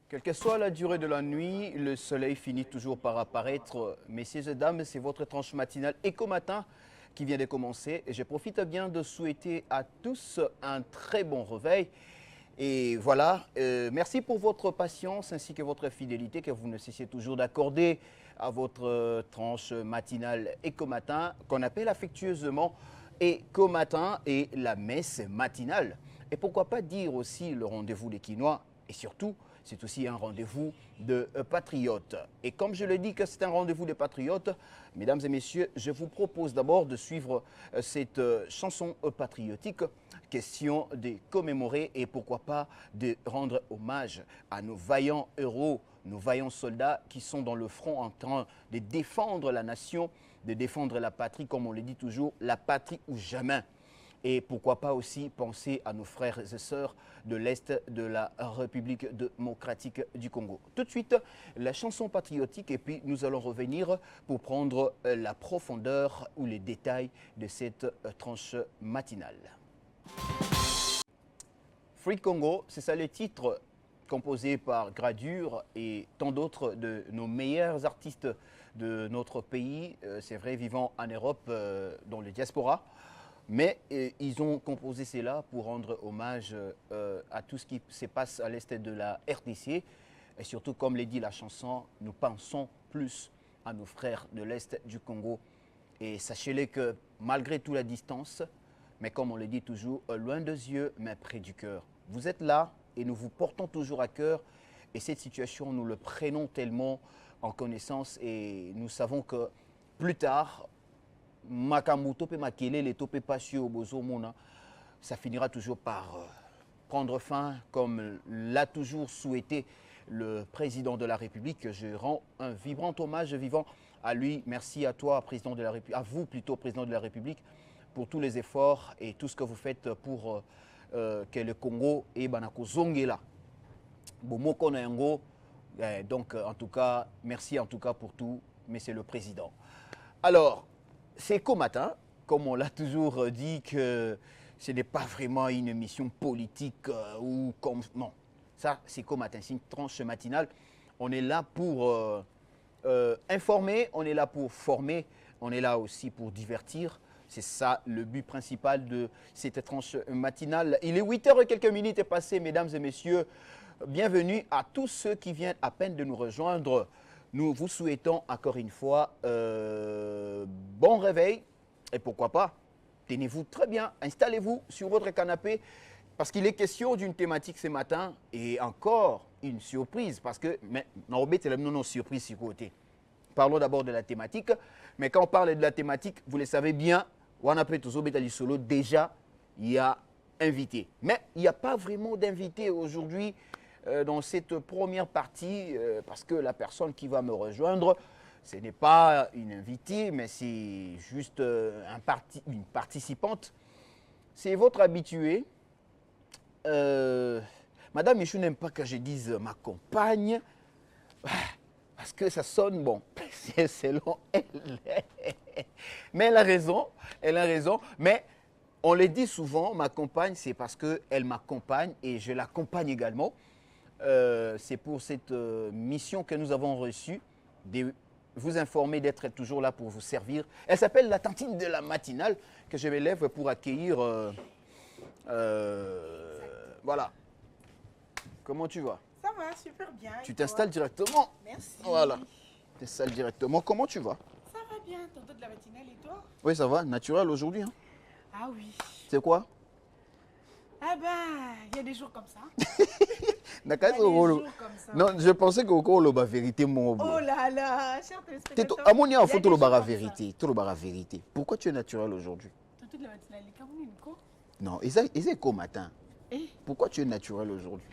Quelle que soit la durée de la nuit, le soleil finit toujours par apparaître. Messieurs et dames, c'est votre tranche matinale Éco-Matin qui vient de commencer. Et je profite bien de souhaiter à tous un très bon réveil. Et voilà, merci pour votre patience ainsi que votre fidélité que vous ne cessez toujours d'accorder à votre tranche matinale Éco-Matin qu'on appelle affectueusement Éco-Matin et la messe matinale. Et pourquoi pas dire aussi le rendez-vous des Quinois et surtout, c'est aussi un rendez-vous de patriotes. Et comme je le dis que c'est un rendez-vous de patriotes, mesdames et messieurs, je vous propose d'abord de suivre cette chanson patriotique, question de commémorer et pourquoi pas de rendre hommage à nos vaillants héros, nos vaillants soldats qui sont dans le front en train de défendre la nation, de défendre la patrie, comme on le dit toujours, la patrie ou jamais. Et pourquoi pas aussi penser à nos frères et sœurs de l'Est de la République démocratique du Congo. Tout de suite, la chanson patriotique et puis nous allons revenir pour prendre la profondeur ou les détails de cette tranche matinale. Free Congo, c'est ça le titre composé par Gradure et tant d'autres de nos meilleurs artistes de notre pays, c'est vrai, vivant en Europe, dans le diaspora. Mais ils ont composé cela pour rendre hommage à tout ce qui se passe à l'est de la RDC. Et surtout, comme l'a dit la chanson, nous pensons plus à nos frères de l'est du Congo. Et sachez-le que malgré toute la distance, mais comme on le dit toujours, loin des yeux, mais près du cœur. Vous êtes là et nous vous portons toujours à cœur. Et cette situation, nous le prenons tellement en connaissance et nous savons que plus tard, ça finira toujours par prendre fin comme l'a toujours souhaité le président de la République. Je rends un vibrant hommage vivant à lui. Merci à toi, président de la République, à vous plutôt, président de la République, pour tous les efforts et tout ce que vous faites pour que le Congo et Banako Zongela. Donc, en tout cas, merci en tout cas pour tout, Monsieur le Président. Alors, c'est Éco-Matin, comme on l'a toujours dit, que ce n'est pas vraiment une émission politique ou comme... Non, ça c'est Éco-Matin, c'est une tranche matinale. On est là pour informer, on est là pour former, on est là aussi pour divertir. C'est ça le but principal de cette tranche matinale. Il est 8h et quelques minutes passées, mesdames et messieurs. Bienvenue à tous ceux qui viennent à peine de nous rejoindre. Nous vous souhaitons encore une fois bon réveil et pourquoi pas, tenez-vous très bien, installez-vous sur votre canapé parce qu'il est question d'une thématique ce matin et encore une surprise parce que, non, surprise sur côté. Parlons d'abord de la thématique, mais quand on parle de la thématique, vous le savez bien, déjà il y a invité. Mais il n'y a pas vraiment d'invité aujourd'hui dans cette première partie, parce que la personne qui va me rejoindre, ce n'est pas une invitée, mais c'est juste une participante. C'est votre habitué. Madame Michou n'aime pas que je dise ma compagne, parce que ça sonne bon, c'est selon elle. Mais elle a raison, mais on le dit souvent, ma compagne, c'est parce qu'elle m'accompagne et je l'accompagne également. C'est pour cette mission que nous avons reçue, de vous informer, d'être toujours là pour vous servir. Elle s'appelle la tantine de la matinale, que je m'élève pour accueillir. Voilà. Comment tu vas? Ça va, super bien. Tu t'installes directement? Merci. Voilà. Tu t'installes directement. Comment tu vas? Ça va bien, tonton de la matinale et toi? Oui, ça va. Naturel aujourd'hui. Hein? Ah oui. C'est quoi? Ah ben, il y a des jours comme ça. Non, je pensais que la vérité, mon... Oh là là, cher téléspectateur. Amonia, il faut tout le vérité. Tout le vérité. Pourquoi tu es naturel aujourd'hui? Tonton de la matinale, les Camerounais, quoi? Non, c'est qu'au matin. Eh? Pourquoi tu es naturel aujourd'hui?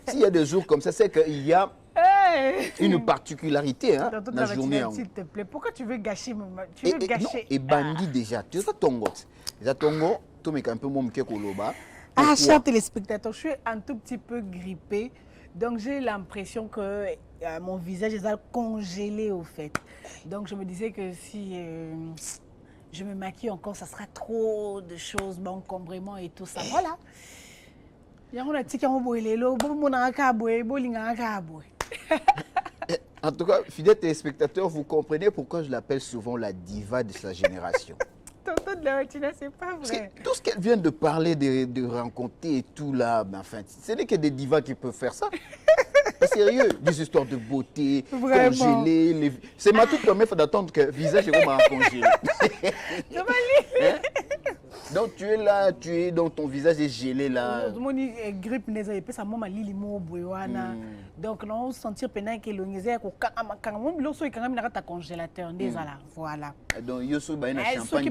S'il y a des jours comme ça, c'est qu'il y a une particularité hein, dans la journée. S'il te plaît, pourquoi tu veux gâcher mon... Tu veux gâcher... Et bandit déjà. Tu sais, Tongo. Déjà, Tongo, tu mets un peu mon koloba. Ah, cher téléspectateur, je suis un tout petit peu grippée. Donc, j'ai l'impression que mon visage est congelé au fait. Donc, je me disais que si je me maquille encore, ça sera trop de choses, encombrement et tout ça. Voilà. En tout cas, fidèles téléspectateurs, vous comprenez pourquoi je l'appelle souvent la diva de sa génération. Tonton de la Martina, c'est pas Parce vrai. que tout ce qu'elle vient de parler, de rencontrer et tout là, ben, enfin, ce n'est que des divas qui peuvent faire ça. Pas sérieux, des histoires de beauté, Vraiment. congelées. C'est ma toute première fois d'attendre que le visage est comme un congelé. Hein? Donc tu es là, donc ton visage est gelé là. Grippe ça donc non sentir pendant que congélateur voilà. Donc yoso ba na champagne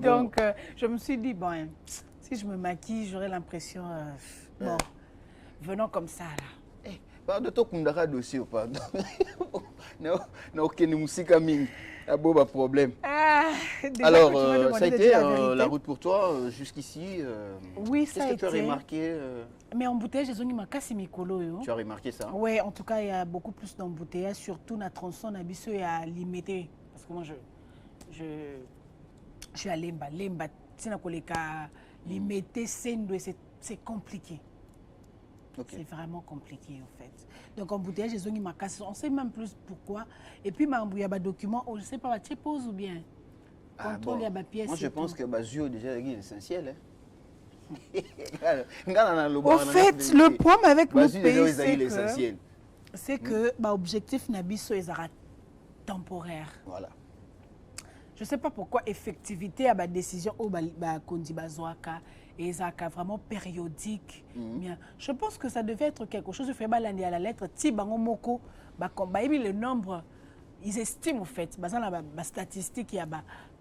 donc je me suis dit bon, si je me maquille, j'aurais l'impression bon, venons comme ça là. Pardon, to kundaka dossier ou pas? Non, ok, nous musique mingi. Ah bon, problème. Alors, ça a été la route pour toi jusqu'ici. Oui, ça a été. Qu'est-ce que tu as remarqué Mais embouteillage, ils ont mis Tu as remarqué ça? Oui, en tout cas, il y a beaucoup plus d'embouteillage, surtout dans tronçon Nabiso et à limiter. Parce que moi, je suis à Lemba. Lemba, limiter, c'est compliqué. Okay. C'est vraiment compliqué en fait. Donc embouteillage, ils ont mis ma casse. On sait même plus pourquoi. Et puis il y a des documents, je ne sais pas, tu poses ou bien contrôle, il y a des pièces. Moi je pense que Bazio déjà est essentiel. Hein? En fait, le problème avec le pays, c'est que l'objectif Nabiso est temporaire. Voilà. Je ne sais pas pourquoi effectivité à la décision au Kondi Bazoaka et ça vraiment périodique. Je pense que ça devait être quelque chose de fait à la lettre Tibango Moko, le nombre, ils estiment en fait, la statistique, il y a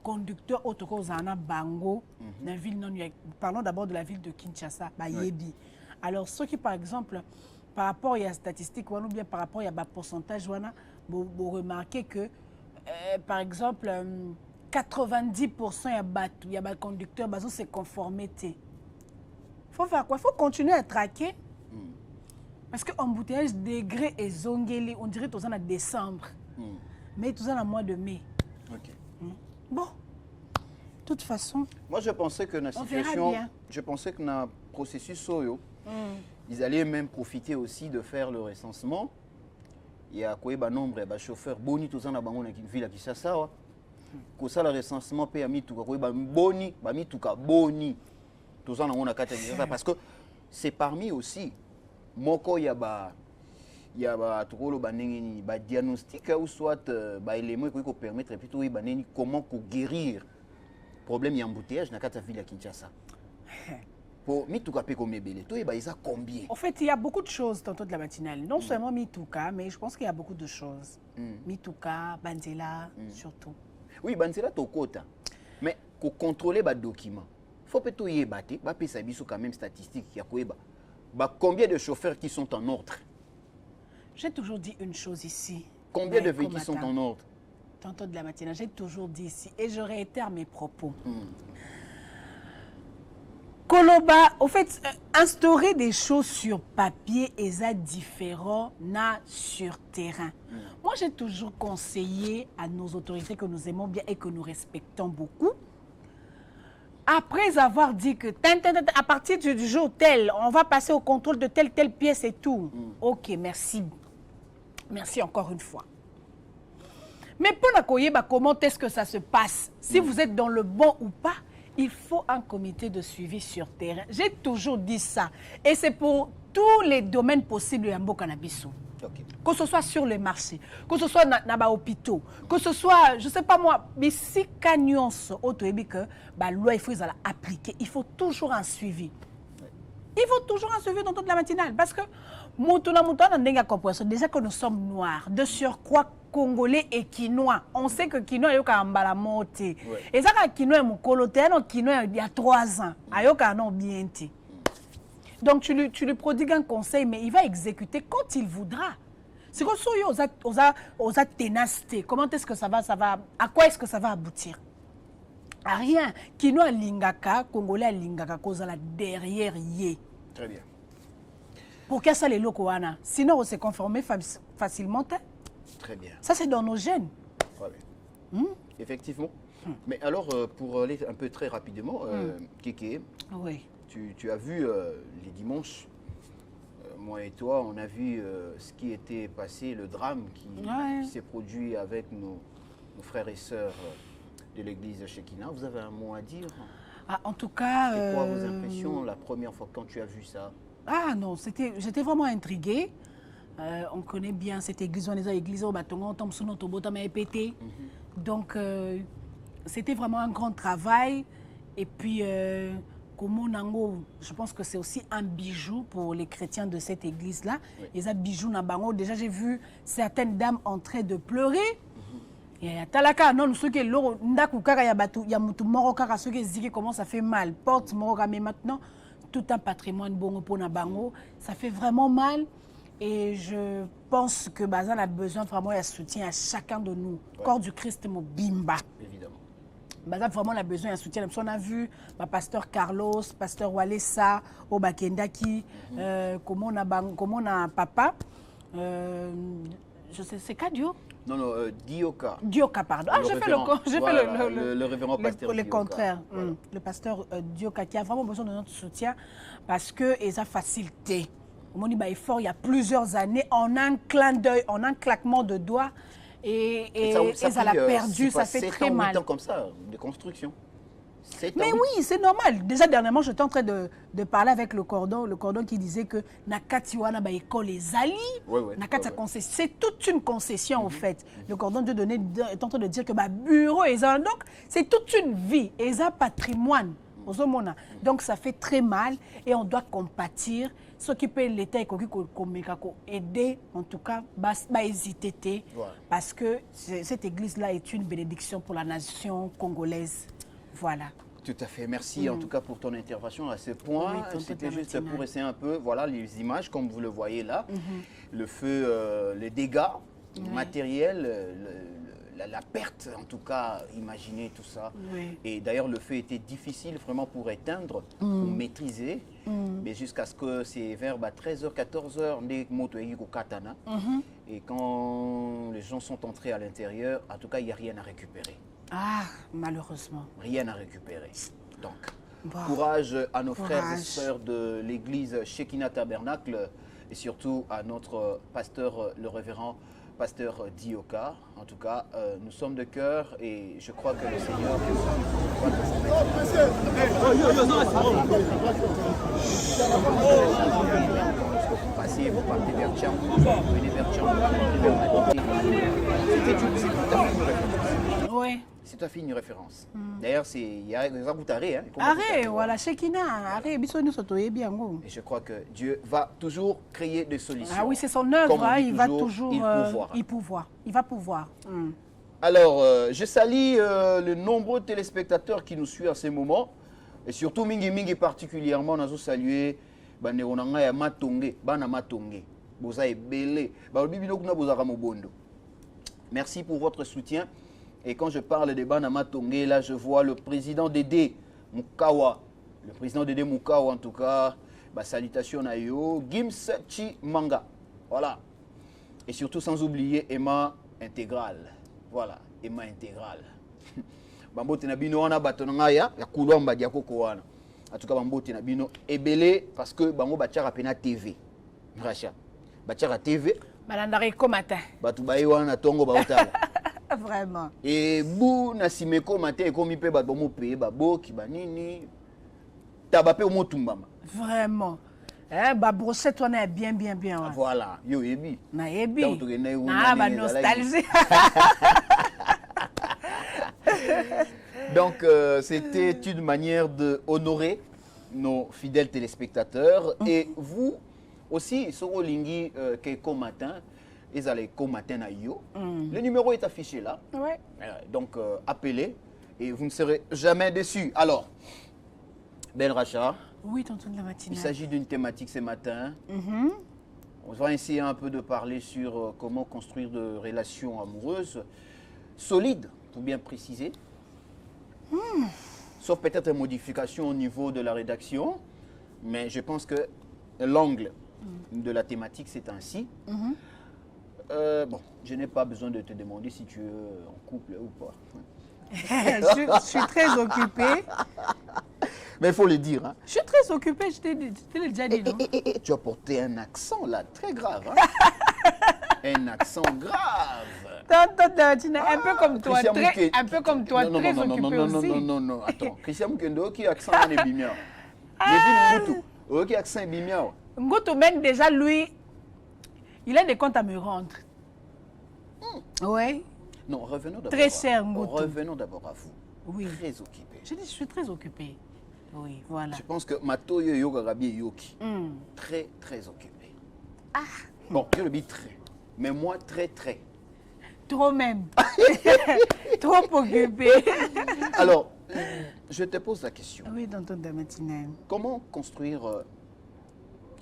conducteur autour de Bango, la ville non, parlons d'abord de la ville de Kinshasa, Yebi. Alors ceux qui par exemple, par rapport à la statistique ou bien par rapport à la pourcentage, vous remarquez que par exemple 90% il y a des conducteurs qui se conformer. Il faut faire quoi? Il faut continuer à traquer. Parce que l'embouteillage degré et zongeli, on dirait que tout ça en décembre. Mais tout ça en mois de mai. Okay. Bon, de toute façon. Moi, je pensais que dans la situation, je pensais que dans le processus Soyo, ils allaient même profiter aussi de faire le recensement. Il y a quoi nombre de chauffeurs boni tout ça dans la ville qui ça ça. Ko ça le recensement paye ami tout quoi boni, bami tout cas boni. Tout ça on a parce que c'est parmi aussi moko ya ba tout le banengi ba diagnostic ou soit ba élément qui peut permettre plutôt banengi comment guérir problème ya embouteillage dans la ville à Kinshasa. Pour Mituka Pekomebele, tout est combien? En fait, il y a beaucoup de choses tantôt de la matinale. Non seulement Mituka, mais je pense qu'il y a beaucoup de choses. Mituka, Banzela, surtout. Oui, Banzela, Tokota. Mais pour contrôler les documents, il faut que tu aies battu, quand même statistique. Combien de chauffeurs qui sont en ordre? J'ai toujours dit une chose ici. Combien de véhicules sont en ordre? Tantôt de la matinale, j'ai toujours dit ici, et je réitère mes propos. Koloba, au fait, instaurer des choses sur papier est différent sur terrain. Moi, j'ai toujours conseillé à nos autorités que nous aimons bien et que nous respectons beaucoup. Après avoir dit que à partir du jour tel, on va passer au contrôle de telle pièce et tout. Ok, merci. Merci encore une fois. Mais pour la Koyeba, comment est-ce que ça se passe? Si vous êtes dans le bon ou pas, il faut un comité de suivi sur terrain. J'ai toujours dit ça. Et c'est pour tous les domaines possibles de Cannabis. Que ce soit sur les marchés, que ce soit dans les hôpitaux, que ce soit, je ne sais pas moi, mais si Canyon que la loi il faut appliquer, il faut toujours un suivi. Il faut toujours un suivi dans toute la matinale. Parce que déjà que nous sommes noirs, de surcroît congolais et quinois. On sait que quinois est un balamote. Et ça, quinois est mon coloté, quinois il y a 3 ans. Ayoka non bien. Donc tu lui prodigues un conseil, mais il va exécuter quand il voudra. C'est comme ça, aux ténacité. Comment est-ce que ça va, à quoi est-ce que ça va aboutir? À rien. Quinois lingaka, congolais lingaka, cause la derrière yé. Très bien. Pour que ça les locaux, sinon on s'est conformé facilement. Très bien. Ça c'est dans nos gènes. Effectivement. Mais alors, pour aller un peu très rapidement, Kéké, oui. tu as vu les dimanches, moi et toi, on a vu ce qui était passé, le drame qui s'est produit avec nos frères et sœurs de l'église Shekinah. Vous avez un mot à dire? En tout cas... C'est quoi vos impressions la première fois quand tu as vu ça? Ah non, j'étais vraiment intriguée. On connaît bien cette église, on est à l'église au bâton, on tombe sous notre botte, on est pété. Donc, c'était vraiment un grand travail. Et puis, Komo Nango, je pense que c'est aussi un bijou pour les chrétiens de cette église-là. Oui. Et ça, bijou Nabango, déjà j'ai vu certaines dames en train de pleurer. Et talaka non ceux qui l'ont ndaku kaka ya batu ya mutu moro kaka ceux qui ziki comment ça fait mal porte moro mais maintenant tout un patrimoine bongo pour Nabango, ça fait vraiment mal. Et je pense que Bazan a besoin vraiment de soutien à chacun de nous. Ouais. Corps du Christ, mon bimba. Évidemment. Bazan vraiment a besoin de soutien. On a vu pasteur Carlos, pasteur Walesa, Obakendaki, comment on a papa. Je sais, c'est Kadio? Non, non, Dioka. Dioka, pardon. Ah, j'ai fait le révérend pasteur le contraire. Voilà. Le pasteur Dioka qui a vraiment besoin de notre soutien parce qu'il a facilité. Mon effort, il y a plusieurs années, en un clin d'œil, en un claquement de doigts, et ça l'a perdu, ça fait très mal. 8 ans comme ça, de construction. Mais oui, c'est normal. Déjà, dernièrement, j'étais en train de parler avec le cordon qui disait que Nakatiwana ba école les Ali. C'est toute une concession, en fait. Le cordon de donner est en train de dire que bureau, donc c'est toute une vie, et un patrimoine. Donc ça fait très mal et on doit compatir. Ce qui peut l'État aider, en tout cas, pas hésiter, parce que cette église-là est une bénédiction pour la nation congolaise. Voilà. Tout à fait. Merci en tout cas pour ton intervention à ce point. Oui, c'était juste pour essayer un peu, voilà les images comme vous le voyez là. Le feu, les dégâts matériels, la perte, en tout cas, imaginez tout ça. Oui. Et d'ailleurs, le feu était difficile vraiment pour éteindre, pour maîtriser. Mais jusqu'à ce que c'est vers 13h, 14h, et quand les gens sont entrés à l'intérieur, en tout cas, il n'y a rien à récupérer. Ah, malheureusement. Rien à récupérer. Donc, courage à nos frères et sœurs de l'église Shekinah Tabernacle et surtout à notre pasteur, le révérend pasteur Dioka. En tout cas, nous sommes de cœur et je crois que le Seigneur passez, vous partez vers Tcham, vous venez vers Tcham, c'est tout à fait une référence. D'ailleurs, il y a des arrêts. Arrêt, voilà, Shekinah, arrêt, et je crois que Dieu va toujours créer des solutions. Ah oui, c'est son œuvre, il va toujours il va pouvoir. Alors, je salue le nombreux téléspectateurs qui nous suivent à ce moment. Et surtout, Mingi particulièrement, nous saluer merci pour votre soutien. Et quand je parle de Banama Tongé, là, je vois le président Dédé Mukawa. Le président Dédé Mukawa, en tout cas, salutations à yo, Gims Chi Manga. Voilà. Et surtout, sans oublier Emma Intégrale. Voilà, Emma Intégrale. Bambo Tenabino, on a batonangaya, ya Koulouamba Diakoko wana. En tout cas, Bambo Tenabino est belé parce que Bambo Bachara Pena TV. Racha. Bachara TV. Balandare Komata. Batoubaï wana Tongo Baotala. Vraiment. Et bou na simeko matin comme il peut ba bomo payer ba boki ba nini tabape au motumbama. Vraiment. Ba brochette on est bien. Ouais. Voilà, yo yebi. Na yebi. Ba nostalgie. Donc c'était une manière de honorer nos fidèles téléspectateurs et vous aussi sur Olingi Keiko matin. Ils allaient qu'au matin à Yo. Le numéro est affiché là. Ouais. Donc, appelez et vous ne serez jamais déçus. Alors, Ben Racha. Oui, tonton de la matinée. Il s'agit d'une thématique ce matin. On va essayer un peu de parler sur comment construire de relations amoureuses solides, pour bien préciser. Sauf peut-être une modification au niveau de la rédaction. Mais je pense que l'angle de la thématique, c'est ainsi. Bon, je n'ai pas besoin de te demander si tu es en couple ou pas. Je suis très occupée. Mais il faut le dire. Hein. Je suis très très occupée, je t'ai déjà dit, non? Tu as porté un accent là, très grave. Hein? Un accent grave. Un peu comme toi, un peu comme toi, très occupé aussi. Non, attends. Christian Mukendo, qui accent est bimia? J'ai vu Ngutu. Ok, accent est bimia. Ngutu, même déjà, lui, il a des comptes à me rendre. Oui. Non, revenons d'abord. Très cher, Ngutu. Revenons d'abord à vous. Oui. Très occupé. Je dis, je suis très occupée. Oui, voilà. Je pense que Matoyo Yoga Rabi Yoki. Très, très occupé. Ah. Bon, je le dis très. Mais moi, très. Trop même. Trop occupé. Alors, je te pose la question. Oui, dans ton matinale. Comment construire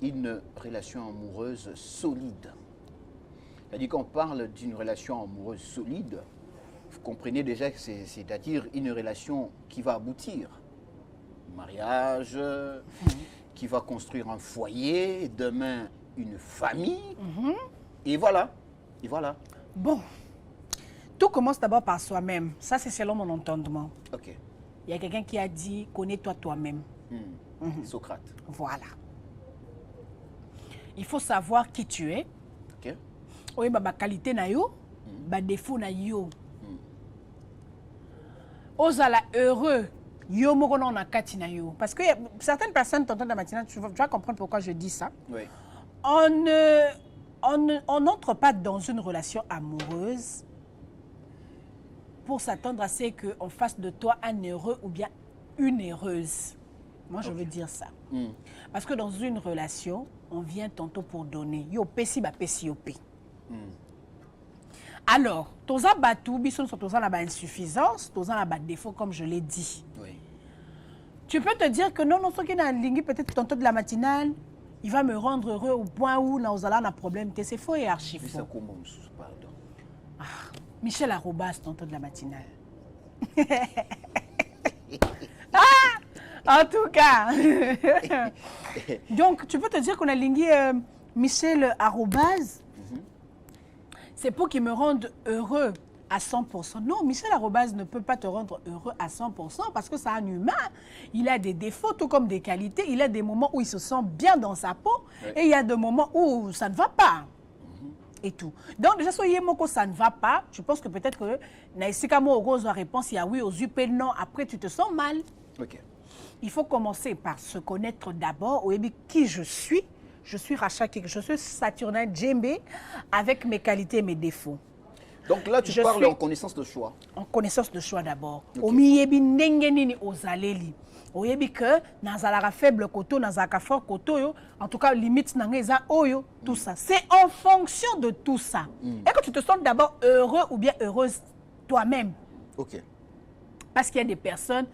une relation amoureuse solide? C'est-à-dire qu'on parle d'une relation amoureuse solide, vous comprenez déjà que c'est-à-dire une relation qui va aboutir. Mariage, qui va construire un foyer, demain une famille, et voilà. Bon, tout commence d'abord par soi-même. Ça, c'est selon mon entendement. Ok. Il y a quelqu'un qui a dit, connais-toi toi-même. Socrate. Voilà. Il faut savoir qui tu es. Ok. Oui, ma qualité na yo, ma défaut na yo. Ozala heureux. Yo moko na kati na yo. Parce que certaines personnes t'entendent la matinale, tu vas comprendre pourquoi je dis ça. Oui. On n'entre pas dans une relation amoureuse pour s'attendre à ce qu'on fasse de toi un heureux ou bien une heureuse. Moi, je veux dire ça. Parce que dans une relation, on vient tantôt pour donner. Yo pesi ba pesi yo pe. Alors, toza batou, bison so toza na ba insuffisance, toza na ba défaut comme je l'ai dit. Oui. Tu peux te dire que non, ce qui est dans lingui peut-être tantôt de la matinale, il va me rendre heureux au point où na ozala na problème. C'est faux et archi faux. Pardon. Ah, Michel Arobas tantôt de la matinale. En tout cas. Donc, tu peux te dire qu'on a lingui Michel Arobase. C'est pour qu'il me rende heureux à 100%. Non, Michel Arobase ne peut pas te rendre heureux à 100% parce que c'est un humain. Il a des défauts tout comme des qualités. Il a des moments où il se sent bien dans sa peau et il y a des moments où ça ne va pas. Et tout. Donc, déjà, soyez moko, ça ne va pas. Je pense que peut-être que Naïsika Mo la réponse, il y a oui aux yeux, non. Après, tu te sens mal. Ok. Il faut commencer par se connaître d'abord. Oui, qui je suis. Je suis Racha, je suis Saturnin Djembe avec mes qualités et mes défauts. Donc là, tu parles en connaissance de choix. En connaissance de choix d'abord. Omiyebi nengenini ozaleli. Oyebi que nazalaka faible koto, nazalaka fort koto yo. En tout cas, limite nangeza oyo, tout ça. C'est en fonction de tout ça. Et que tu te sens d'abord heureux ou bien heureuse toi-même. Ok. Parce qu'il y a des personnes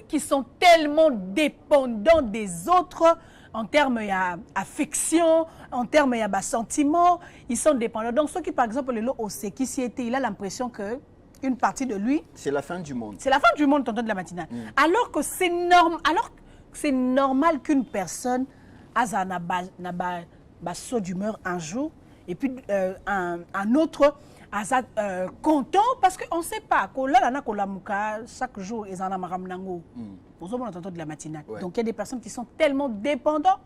qui sont tellement dépendants des autres en termes d'affection, en termes de sentiments, ils sont dépendants. Donc, ceux qui, par exemple, le lot au qui s'y était, il a l'impression que une partie de lui... C'est la fin du monde. C'est la fin du monde, tonton de la matinale. Alors que c'est normal qu'une personne a un saut d'humeur un jour, et puis un autre a content, parce qu'on ne sait pas. Chaque jour, ils en ont de la matinale. Ouais. Donc, il y a des personnes qui sont tellement dépendantes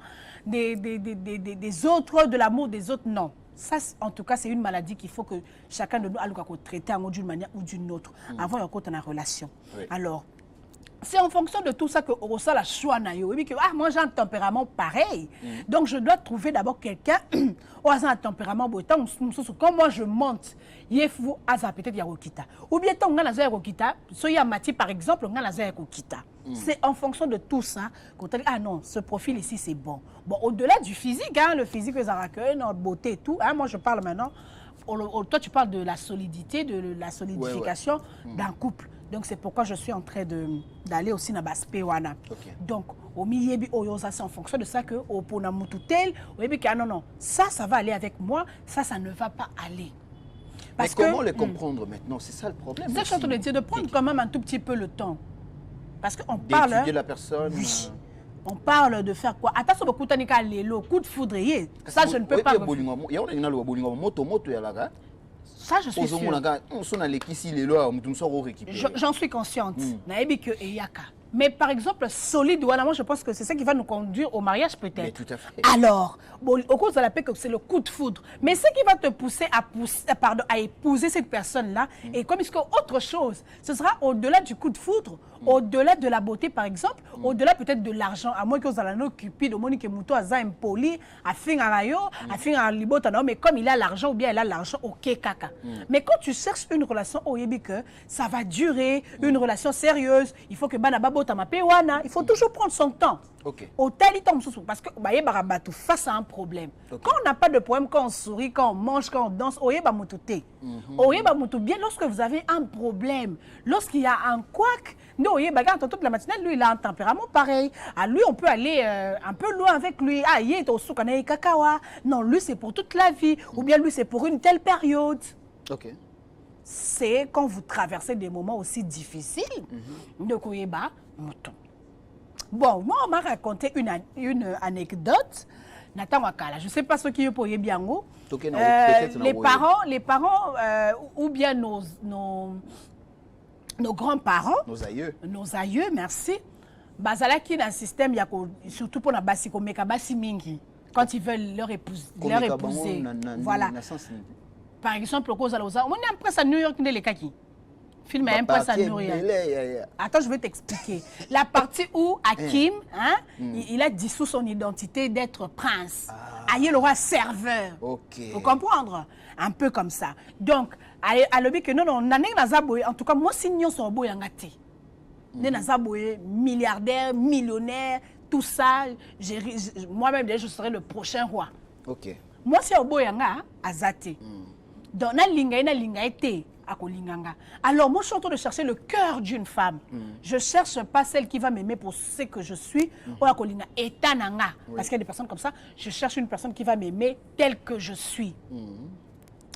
des autres, de l'amour des autres. Non. Ça, en tout cas, c'est une maladie qu'il faut que chacun de nous aille traiter d'une manière ou d'une autre, avant qu'on ait une relation. Oui. Alors, c'est en fonction de tout ça que on ressent la choix. Moi, j'ai un tempérament pareil. Donc, je dois trouver d'abord quelqu'un qui a un tempérament. Quand moi, je monte, il faut peut-être Yarokita. Ou bien, tant que Yarokita, soya Mati, par exemple, Yarokita. C'est en fonction de tout ça qu'on te dit, ah non, ce profil ici, c'est bon. Bon, au-delà du physique, le physique, notre beauté et tout, moi, je parle maintenant. Toi, tu parles de la solidité, de la solidification d'un couple. Donc, c'est pourquoi je suis en train d'aller aussi dans l'aspect wana. Donc, au milieu, c'est en fonction de ça que pour non, ça va aller avec moi, ça ne va pas aller. Parce mais comment les comprendre maintenant? C'est ça le problème. C'est ça que je te dis, de prendre quand même un tout petit peu le temps. Parce qu'on parle... D'étudier la personne. Oui. On parle de faire quoi? Attention, coup de foudrier. Ça, je ne peux pas... Ça, je suis sûre. J'en suis consciente. Mais par exemple, solide, voilà, moi je pense que c'est ça qui va nous conduire au mariage peut-être. Mais tout à fait. Alors, bon, au cours de la paix, c'est le coup de foudre. Mais ce qui va te pousser à épouser cette personne-là, et comme est-ce qu'autre chose, ce sera au-delà du coup de foudre, au-delà de la beauté par exemple, au-delà peut-être de l'argent, à moins que vous allez nous occuper de Monique Mouto, Aza impoli, à fin à rayo, à fin à libota, non, mais comme il a l'argent ou bien elle a l'argent, ok, caca. Mais quand tu cherches une relation au que ça va durer, une relation sérieuse, il faut que Banababo Tamapewana, il faut toujours prendre son temps. Ok. Au talitom parce que face à un problème. Quand on n'a pas de problème, quand on sourit, quand on mange, quand on danse, bien lorsque vous avez un problème, lorsqu'il y a un couac, toute la matinée, lui il a un tempérament pareil. À lui on peut aller un peu loin avec lui. Ah, il est au soukanaï kakawa. Non, lui c'est pour toute la vie, ou bien lui c'est pour une telle période. Ok. C'est quand vous traversez des moments aussi difficiles de Koyeba Mouton. Bon, moi, on m'a raconté une anecdote. Nathan Wakala, je ne sais pas ce qui est pour Yebiango. Les parents ou bien nos grands-parents, nos aïeux, merci, bazalaki dans le système, surtout pour la basiko mekabasi mingi, quand ils veulent leur épouser. Voilà. Par exemple, on est en presse à New York, les kaki. Film est un presse à New York. Attends, je vais t'expliquer. La partie où Hakim, il a dissous son identité d'être prince. Aïe le roi serveur. Vous comprendre? Un peu comme ça. Donc, à l'objet que non, en tout cas, moi, si nous sommes boyangati. Nous sommes milliardaires, millionnaires, tout ça. Moi-même, je serai le prochain roi. Moi, si on boyanga, azate. Donc, alors, moi, je suis en train de chercher le cœur d'une femme. Je ne cherche pas celle qui va m'aimer pour ce que je suis. Parce qu'il y a des personnes comme ça. Je cherche une personne qui va m'aimer telle que je suis.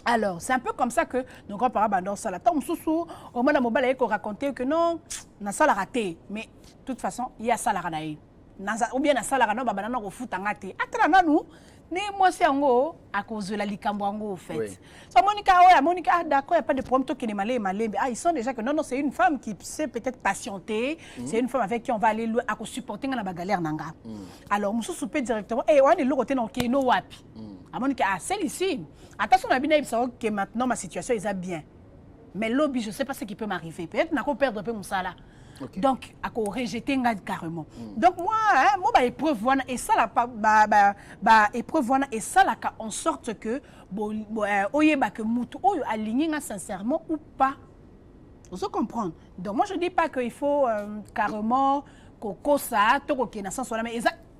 Alors, c'est un peu comme ça que nos grands-parents bandent ça. Au moins, on a raconté que non, on a ça la raté. Mais de toute façon, il y a ça la raté. Ou bien, ça la raté, on a refouté en raté. Attends, moi, c'est à cause de la likamboango, au fait. So, Monica, d'accord, il n'y a pas de problème, qui est malé. Ah, ils sont déjà que non, c'est une femme qui sait peut-être patienter. C'est une femme avec qui on va aller à supporter dans la galère. Alors, je suis directement, on est l'autre côté, on wapi. Monica, celle ici. Attention, que maintenant, ma situation est bien. Mais lobby, je ne sais pas ce qui peut m'arriver. Peut-être que je vais perdre un peu mon salaire. Donc, à rejeter carrément. Donc, moi, épreuve, et ça, épreuve, et ça, en sorte que, que Moutou, aligné sincèrement ou pas. Vous comprenez? Donc, moi, je ne dis pas qu'il faut carrément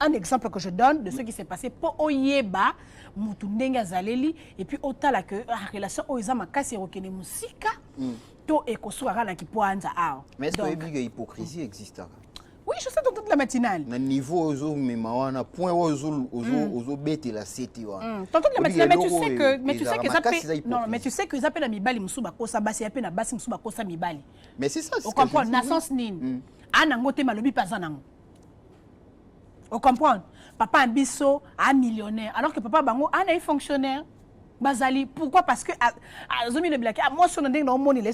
un exemple que je donne de ce qui s'est passé pour Oyeba, Moutou Ndenga Zaleli, et puis autant la relation Oyama Kasi Rokene Musika. Mais est-ce que l'hypocrisie existe? Oui, je sais dans toute la matinale. Le niveau point la cité. Dans toute la matinale, mais tu sais que ça peut. Non, mais tu sais que ça peut la mibali musuba kosa basi ya pe na basi musuba kosa mibali. Mais c'est ça. On comprend naissance nini. Anangote malobi pazanango. On comprend. Papa un biso un millionnaire alors que papa bango un fonctionnaire. Bazali, pourquoi? Parce que moi je suis dans mon île,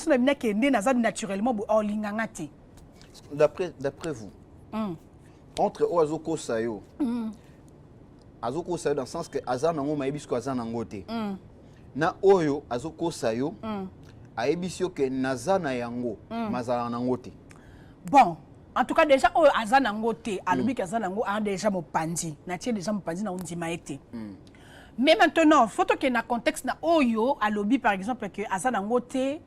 naturellement d'après vous, entre Azoko Sayo, Azoko Sayo dans le sens que Azanango maïbisko Azanangote, na Oyo Azoko Sayo, aïbisio que Nazana Yango, Mazanangote. Bon, en tout cas déjà Azanangote, alobi Azanango a déjà mon pandi, natie déjà mon pandi na undimaete. Mais maintenant, il faut que dans le contexte na Oyo, à lobby par exemple, que Azanango te,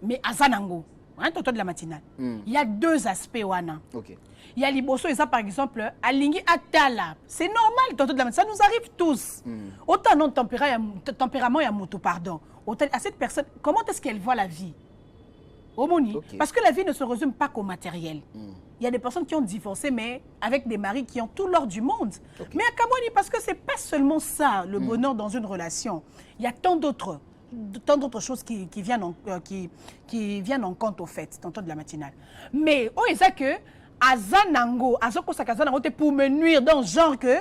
mais Azanango, de la matinale. Il y a deux aspects. Il y a Liboso et ça par exemple, Alingi Atala. C'est normal, de la matinale, ça nous arrive tous. Autant non tempérament et moto, pardon. Autant à cette personne, comment est-ce qu'elle voit la vie? Parce que la vie ne se résume pas qu'au matériel. Il y a des personnes qui ont divorcé, mais avec des maris qui ont tout l'or du monde. Mais à Kamoni, parce que ce n'est pas seulement ça, le bonheur dans une relation. Il y a tant d'autres choses qui viennent en compte, au fait, tantôt de la matinale. Mais, c'est ça que, Azanango, pour me nuire dans le genre que,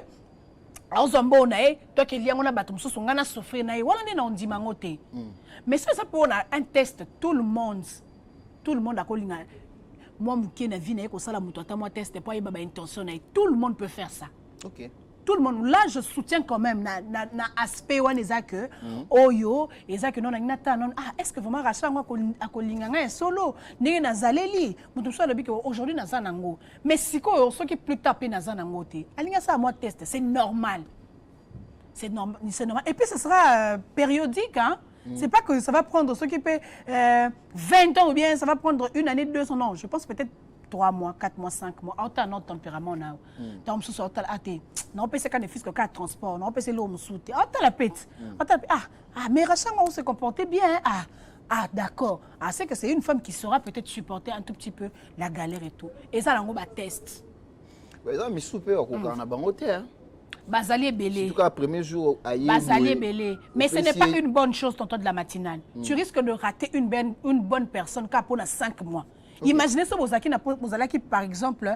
toi qui es là, on souffrir, mais ça pour un test, tout le monde a collé. moi muké na vie na ko sala muto ata moi test pas yeba ba intention na tout le monde peut faire ça. OK. Tout le monde, là je soutiens quand même na aspect wana eza que oyo eza que non nata non est-ce que vraiment Rachel ngo akolinganga solo ndenge nazaleli mutu so lobi que aujourd'hui naza nango mais siko soki plus tapé naza nango te alinga ça moi test c'est normal. C'est normal et puis ce sera périodique hein. C'est pas que ça va prendre ce qui peut 20 ans ou bien ça va prendre une année, 2 ans. Non, je pense peut-être 3 mois, 4 mois, 5 mois. Autant notre tempérament là. Donc sous autant athée. Non, peut c'est quand les fils que quatre transport, non, peut c'est l'homme soutien. Autant la pète. Mais Rachel on se comportait bien. D'accord. C'est que c'est une femme qui saura peut-être supporter un tout petit peu la galère et tout. Et ça là on va test. Ouais, ça mais super ko kana bangote hein. Bazali belé. En tout cas, premier jour, Bazali belé. Mais ce n'est pas une bonne chose, tonton de la matinale. Tu risques de rater une bonne personne qui a pour 5 mois. Okay. Imaginez ce qui, par exemple,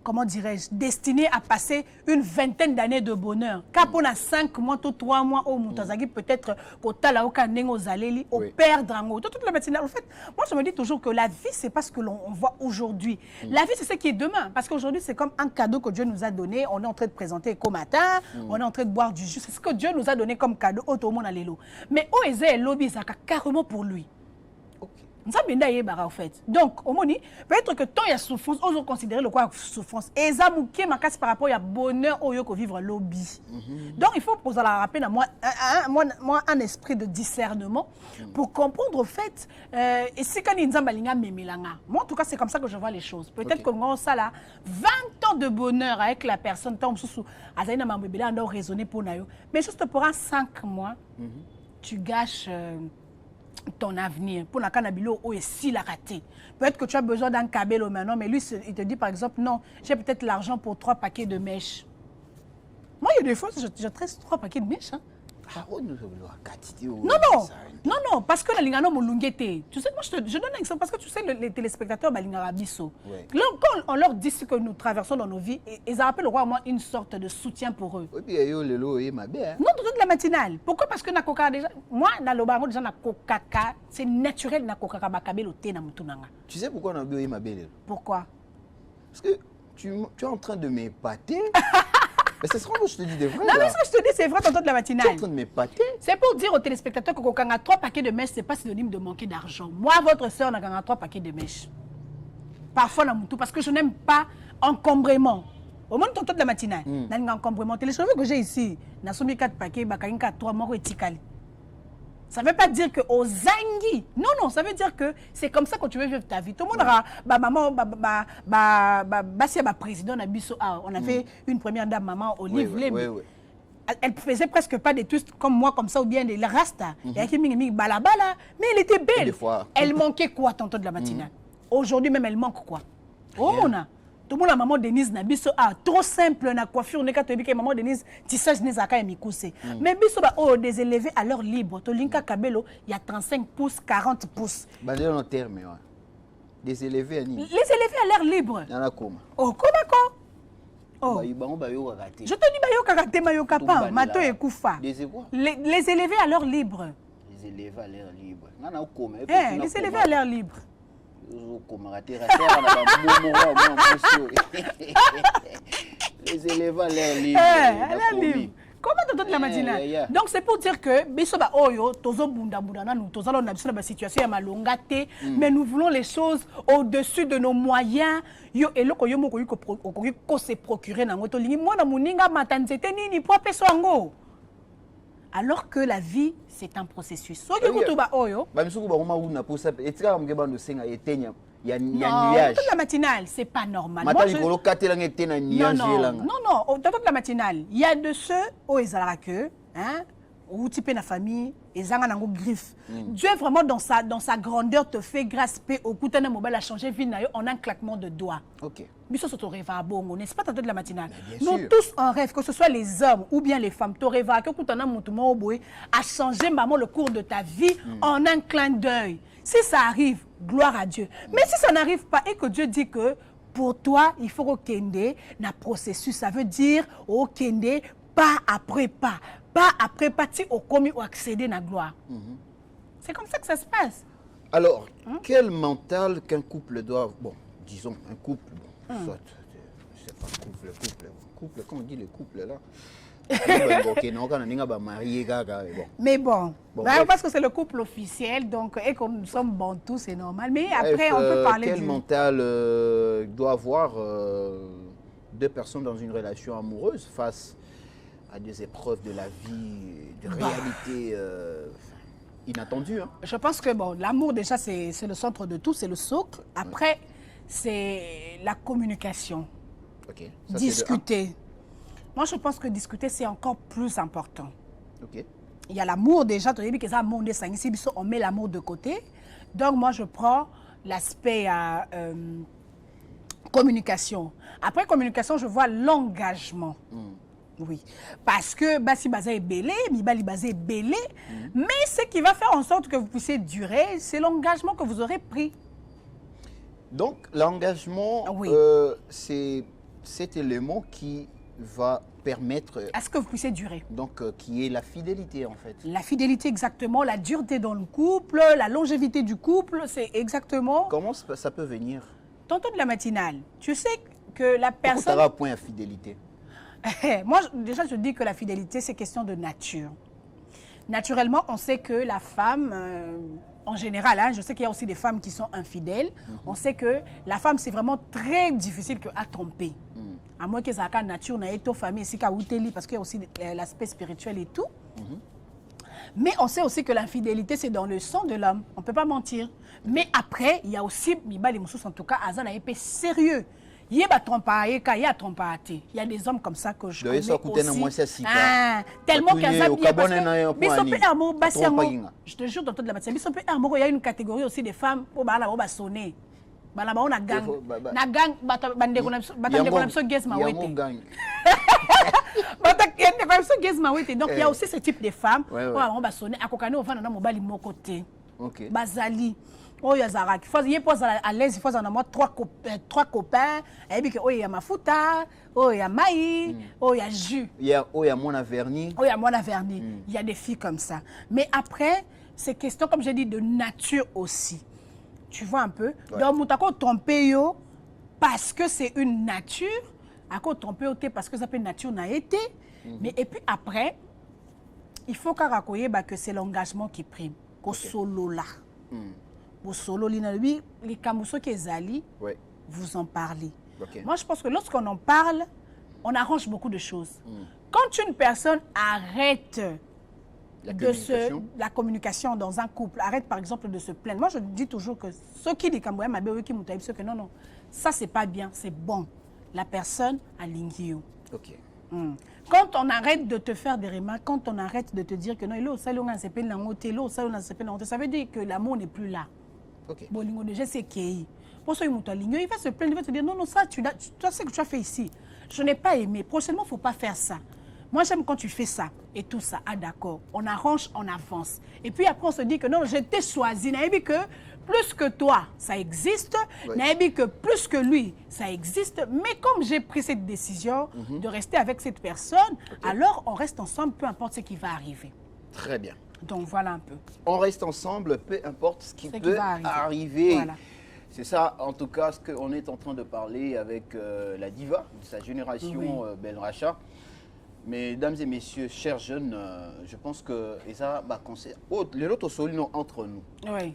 comment dirais-je, destiné à passer une vingtaine d'années de bonheur. Qui a pour 5 mois, 3 mois, au Moutazaki, peut-être qu'au Talaoka, Nengo Zaleli, au perdre en haut. Toute la matinale. En fait, moi, je me dis toujours que la vie, c'est pas ce que l'on voit aujourd'hui. La vie, c'est ce qui est demain. Parce qu'aujourd'hui, c'est comme un cadeau que Dieu nous a donné. On est en train de présenter qu'au matin, on est en train de boire du jus. C'est ce que Dieu nous a donné comme cadeau au monde à l'élo. Mais au Eze et Lobby, ça carrément pour lui. En fait. Donc, au moni, peut-être que tant il y a souffrance, on doit considérer le quoi souffrance. Et ça, ma casse par rapport, il y a bonheur au lieu que vivre lobby. Donc, il faut poser la rappeler à moi un esprit de discernement pour comprendre, au fait, et si quand il y a moi, en tout cas, c'est comme ça que je vois les choses. Peut-être que moi, ça là, 20 ans de bonheur avec la personne, tant on doit raisonner pour nous. Mais juste pour 5 mois, tu gâches. Ton avenir pour la cannabilo ou si la raté. Peut-être que tu as besoin d'un cabello maintenant, mais lui, il te dit par exemple, non, j'ai peut-être l'argent pour 3 paquets de mèches. Moi, il y a des fois, je tresse 3 paquets de mèches. Hein. Non, parce que la lingano molungete. Tu sais, moi, je donne un exemple, parce que tu sais, les téléspectateurs, balingarabiso. Quand on leur dit ce que nous traversons dans nos vies, ils rappellent au moins une sorte de soutien pour eux. Non, toute la matinale. Pourquoi? Parce que na coca déjà, moi, dans le baron, déjà, na coca, c'est naturel, na coca, bakabelo, te na mutunanga. Tu sais pourquoi on a bu ma belle? Pourquoi? Parce que tu es en train de m'épater. Mais c'est ce que je te dis de vrai. Non, mais ce que je te dis, c'est vrai, tonton de la matinale. Tu es en train de m'épater. C'est pour dire aux téléspectateurs que quand on a 3 paquets de mèches, ce n'est pas synonyme de manquer d'argent. Moi, votre soeur, on a 3 paquets de mèches. Parfois, dans mon tout, parce que je n'aime pas encombrement. Au moins, tonton de la matinale, dans l'encombrement. Les cheveux que j'ai ici, on a 4 paquets, on a 3 morts et tikali. Ça ne veut pas dire que aux zangi. Non, ça veut dire que c'est comme ça que tu veux vivre ta vie. Tout le monde aura, maman, président, on avait une première dame, maman Olive Lem. Elle faisait presque pas des twists comme moi, comme ça, ou bien des rastas. Mais elle était belle. Elle manquait quoi, tonton de la matinale? Aujourd'hui même, elle manque quoi? Oh, on a. Tout le monde, maman Denise, trop simple, na coiffure, ne katobi que maman Denise, tissage nezaka et mikuse. Mais biso des élevés à l'heure libre. Tolinka Kabelo, il y a 35 pouces, 40 pouces. En terme, des élevés à Les élevés à l'air libre. Il y en a comment? Oh, comment? Oh. Je te dis, bayo karaté, mayo kapa, mato et koufa. Les élevés à l'air libre. Les élevés à l'air libre. Les élevés à l'air libre. Les élèves à l'air libre. Comment tu donnes la matinale? Donc c'est pour dire que mais nous voulons les choses au-dessus de nos moyens. Et là, qu'on se procurer alors que la vie, c'est un processus. Non, toute la matinale, c'est pas normal. Non, toute la matinale, il y a de ceux où ils ont que, ou type la famille, ils ont griffe. Dieu vraiment dans sa grandeur te fait grâce au coup de mobile à changer vie en un claquement de doigts. Ok. Mais ça, tu rêves à bon, n'est-ce pas, toute la matinale? Nous tous en rêve, que ce soit les hommes ou bien les femmes, tu rêves à changer maman le cours de ta vie en un clin d'œil. Si ça arrive, gloire à Dieu. Mais si ça n'arrive pas et que Dieu dit que pour toi, il faut kende na processus, ça veut dire au kende pas après pas. Pas après pas, tu au commis ou accéder à la gloire. C'est comme ça que ça se passe. Alors, quel mental qu'un couple doit... Bon, disons, un couple, bon, soit, je sais pas, couple, comment on dit le couple là? Mais bon, Bon, bah, bref. parce que c'est le couple officiel, donc, et que nous sommes bantous, c'est normal. Mais après, on peut parler quel du... mental doit avoir deux personnes dans une relation amoureuse face à des épreuves de la vie, de réalité inattendues, hein? Je pense que bon, l'amour, déjà, c'est le centre de tout, c'est le socle. Après, c'est la communication. Ok. Ça, Discuter. Moi, je pense que discuter, c'est encore plus important. Ok. Il y a l'amour déjà, on met l'amour de côté. Donc, moi, je prends l'aspect communication. Après communication, je vois l'engagement. Oui. Parce que si Baza est belé, Mibali Baza est belé, mais ce qui va faire en sorte que vous puissiez durer, c'est l'engagement que vous aurez pris. Donc, l'engagement, Oui. c'est cet élément qui va permettre, À ce que vous puissiez durer. donc, qui est la fidélité, en fait. La fidélité, exactement, la dureté dans le couple, la longévité du couple, c'est exactement... Comment ça peut venir? Tantôt de la matinale, tu sais que la Pourquoi personne... tu auras un point à fidélité? Moi, déjà, je dis que la fidélité, c'est question de nature. Naturellement, on sait que la femme, en général, hein, je sais qu'il y a aussi des femmes qui sont infidèles, on sait que la femme, c'est vraiment très difficile à tromper. À moins que ça ait nature, on a été famille, parce qu'il y a aussi l'aspect spirituel et tout. Mais on sait aussi que l'infidélité, c'est dans le sang de l'homme. On ne peut pas mentir. Mais après, il y a aussi, en tout cas, Azan a été sérieux. Il y a des hommes comme ça que je connais aussi. Tellement je te jure, dans toute la matière, il y a une catégorie aussi des femmes pour sonner. Na gang, donc il y a aussi ce type de femmes on va sonner Bazali. Oh, Yazaraki. Il faut à l'aise, il faut en avoir trois copains. Et puis, il y a Mafuta, il y a Maï, il y a Jus. Il y a Mona Verni. Il y a Mona Verni. Il y a des filles comme ça. Mais après, c'est question, comme j'ai dit, de nature aussi. Tu vois un peu? Donc, Moutako trompé parce que c'est une nature. Ako trompé parce que ça peut être nature n'a été. Mais et puis après, il faut que c'est l'engagement qui prime. Qu'au solo là. Au solo, les Kamousso qui est vous en parlez. Moi, je pense que lorsqu'on en parle, on arrange beaucoup de choses. Quand une personne arrête la communication dans un couple, arrête par exemple de se plaindre. Moi, je dis toujours que ceux qui disent que non, ça, c'est pas bien, c'est bon. La personne a l'ingio. Ok. Quand on arrête de te faire des remarques, quand on arrête de te dire que non, ça veut dire que l'amour n'est plus là. Ok. Bon, déjà, c'est qui. Pour ça, il va se plaindre, il va te dire non, ça, tu sais que tu as fait ici. Je n'ai pas aimé. Prochainement, il ne faut pas faire ça. Moi, j'aime quand tu fais ça et tout ça. Ah, d'accord. On arrange, on avance. Et puis après, on se dit que non, je t'ai choisi. Naïbi que plus que toi, ça existe. Naïbi que plus que lui, ça existe. Mais comme j'ai pris cette décision de rester avec cette personne, alors on reste ensemble, peu importe ce qui va arriver. Très bien. Donc voilà un peu. On reste ensemble, peu importe ce qui peut arriver. Voilà. C'est ça, en tout cas, ce qu'on est en train de parler avec la diva de sa génération, Ben Racha. Mesdames et messieurs, chers jeunes, je pense que ça va les autres sont entre nous. Oui.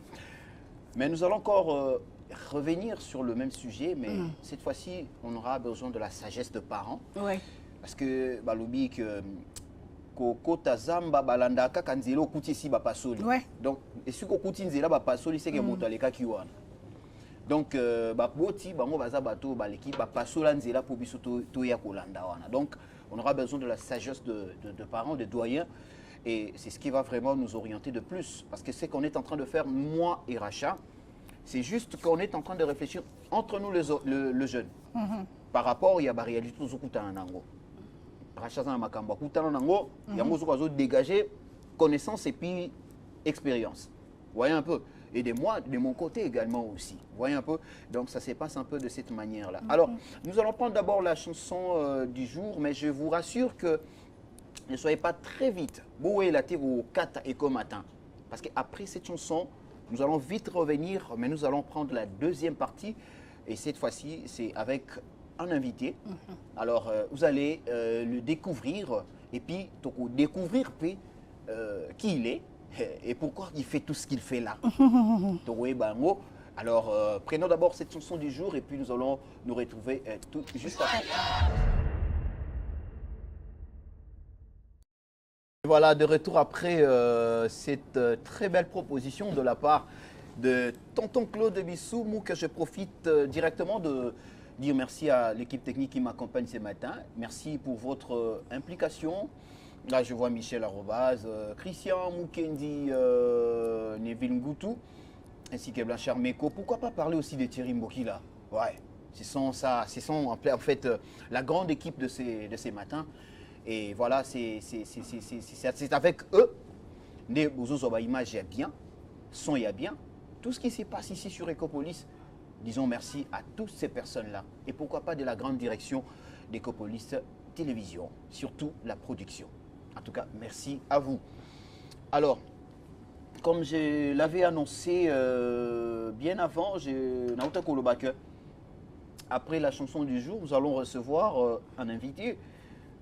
Mais nous allons encore revenir sur le même sujet, mais cette fois-ci, on aura besoin de la sagesse de parents. Oui. Parce que, Balobi, Kota Zamba balanda kaka nzela okuti ici ba pasoli. Donc et ce okuti nzela ba pasoli c'est que moto aleka kiwana. Donc ba boti bango baza bato ba l'équipe ba pasola nzela pour biso to ya kolanda wana. Donc on aura besoin de la sagesse de parents, de doyens et c'est ce qui va vraiment nous orienter de plus parce que c'est qu'on est en train de faire moi et Racha, c'est juste qu'on est en train de réfléchir entre nous le jeune. Par rapport il y a ba réalité zokuta nango. Rachazan Makamba, Koutana Nango, Yango dégager connaissance et puis expérience. Voyez un peu. Et de moi, de mon côté également aussi. Voyez un peu. Donc ça se passe un peu de cette manière-là. Alors, nous allons prendre d'abord la chanson du jour, mais je vous rassure que ne soyez pas très vite. Boué la télé au 4 et comme matin. Parce qu'après cette chanson, Nous allons vite revenir, mais nous allons prendre la deuxième partie. Et cette fois-ci, c'est avec un invité. Alors, vous allez le découvrir et puis découvrir qui il est et pourquoi il fait tout ce qu'il fait là. Alors, prenons d'abord cette chanson du jour et puis nous allons nous retrouver tout juste après. Voilà, de retour après cette très belle proposition de la part de tonton Claude Bissoumou, que je profite directement de dire merci à l'équipe technique qui m'accompagne ce matin. Merci pour votre implication. Là, je vois Michel Arobaz, Christian Mukendi, Neville Ngoutou, ainsi que Blanchard Meko. Pourquoi pas parler aussi de Thierry Mbokila? Ouais, ce sont en fait la grande équipe de ces matins. Et voilà, c'est avec eux, les images, il y a bien, son, il y a bien. Tout ce qui se passe ici sur Ecopolis, disons merci à toutes ces personnes-là. Et pourquoi pas de la grande direction d'Ecopolis Télévision, surtout la production. En tout cas, merci à vous. Alors, comme je l'avais annoncé bien avant, après la chanson du jour, nous allons recevoir un invité.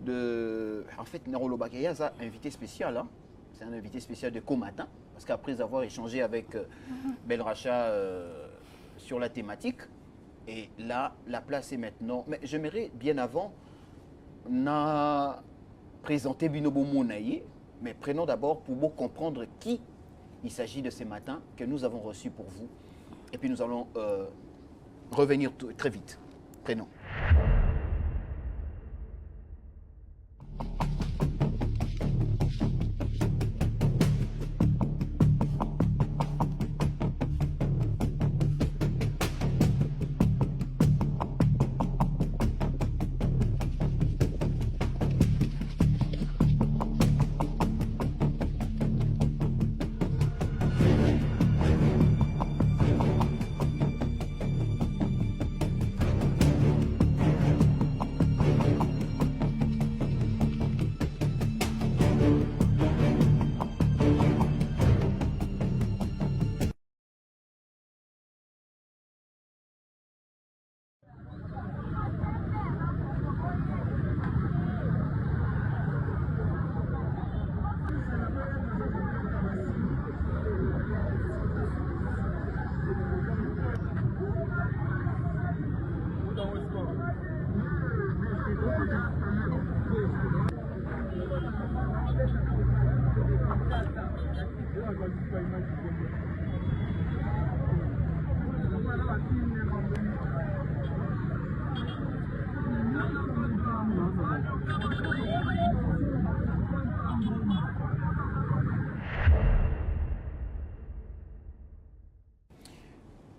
En fait, Nerolobakaya, c'est un invité spécial. Hein? C'est un invité spécial de Comatin. Parce qu'après avoir échangé avec Belracha sur la thématique, et là, la place est maintenant. Mais j'aimerais bien avant, présenter Binobo Monaï, mais prenons d'abord pour vous comprendre qui il s'agit de ces matins que nous avons reçus pour vous. Et puis nous allons revenir très vite. Prenons.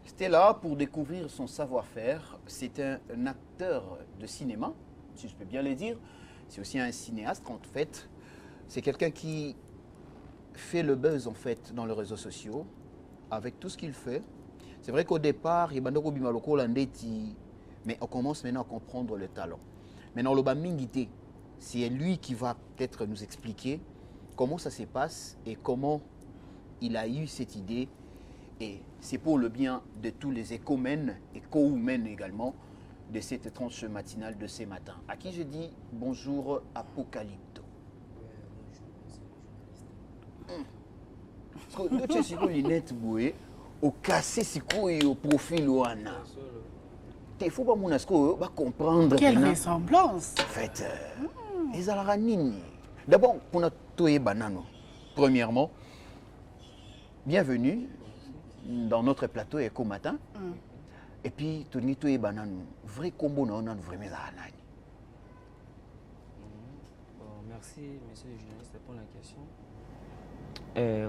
C'était là pour découvrir son savoir-faire. C'est un acteur de cinéma, si je peux bien le dire. C'est aussi un cinéaste en fait. C'est quelqu'un qui fait le buzz en fait dans les réseaux sociaux avec tout ce qu'il fait. C'est vrai qu'au départ, mais on commence maintenant à comprendre le talent. Maintenant, le Bamingité, c'est lui qui va peut-être nous expliquer comment ça se passe et comment il a eu cette idée. Et c'est pour le bien de tous les écomènes et co-women également de cette tranche matinale de ces matins. À qui je dis bonjour Apocalypto. Tu sais que Linette Boué, au cassé au profil ouana. Il faut pas comprendre. Quelle ressemblance. En fait, les Alaranini. D'abord, pour notre banano. Premièrement, bienvenue dans notre plateau Eco Matin. Et puis, tu es banano. Vrai combo, on a vraiment merci, monsieur le journaliste, pour la question.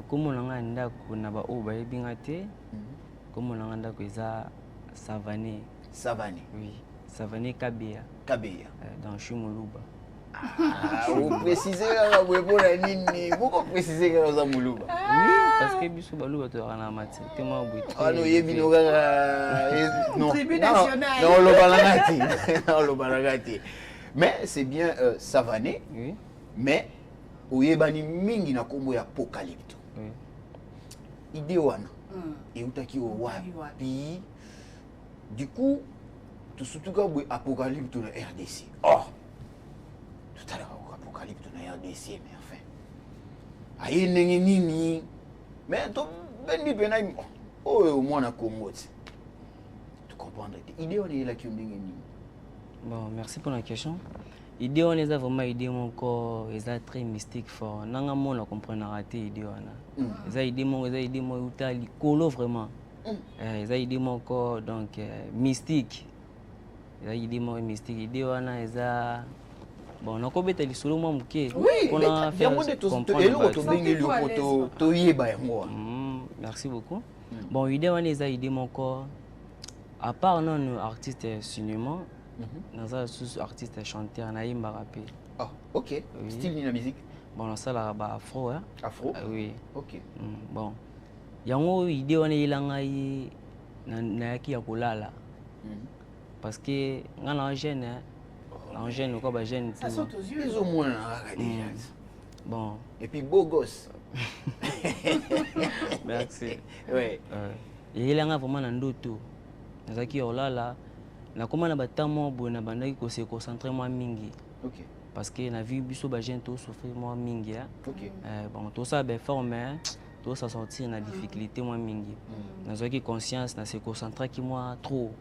Comme on a dit, on a comme on a dit, Savané. Savané. Oui, Savané Kabea. Kabea. Dans Chumuluba. Vous précisez là, pourquoi préciser que nous avons Muluba? Oui, parce que Bissou Balou est en Amati. Ah non, il y a non, tribune nationale. Non, le Balagati. Mais c'est bien Savané. Oui. Mais où il y a mingi na kombo ya Apocalypto. Oui. Idée wana. et utaki au wapi. Du coup, tout surtout quand Apocalypse de la RDC. Oh, tout à l'heure Apocalypse de la RDC, mais enfin. Aïe nini, mais toi ben mi benai oh au moins na Congo. Tu comprends? Idée on est là qui nini. Bon, merci pour la question. Idée on est vraiment idée mon corps, est très mystique fort. Nanga mon comprendre raté idée on a. Eza idée mon utali colo vraiment. Eza idée mon corps donc mystique. Eza idée mon mystique idée on a eza bon on peut être solo moi muké. Oui, on a fait merci beaucoup. Bon idée on eza idée mon corps. À part non artiste cinéma. Dans un artiste chanteur naïma rappé. Ah, ok. Oui. Style de la musique. Bon, ça là bah afro hein. Afro. Oui. Ok. Bon. Yango idée on est ilanga yi na ki ya kolala. Parce que ngana jeune hein. En jeune quoi ba jeune tout. Ça saute aux yeux. Ils ont moins bon. Et puis beau gosse. Merci. Ouais. Ilanga vraiment na ndoto. Nazaki olala. Na comment na batamo bona bandaki ko se concentrer moi mingi. OK. Parce que na vie biso ba gente to souffrir moi mingi hein. OK. Bon tout ça ben former tout ça sortir na difficulté moi mingi. Nazaki conscience na se concentrer ki moi trop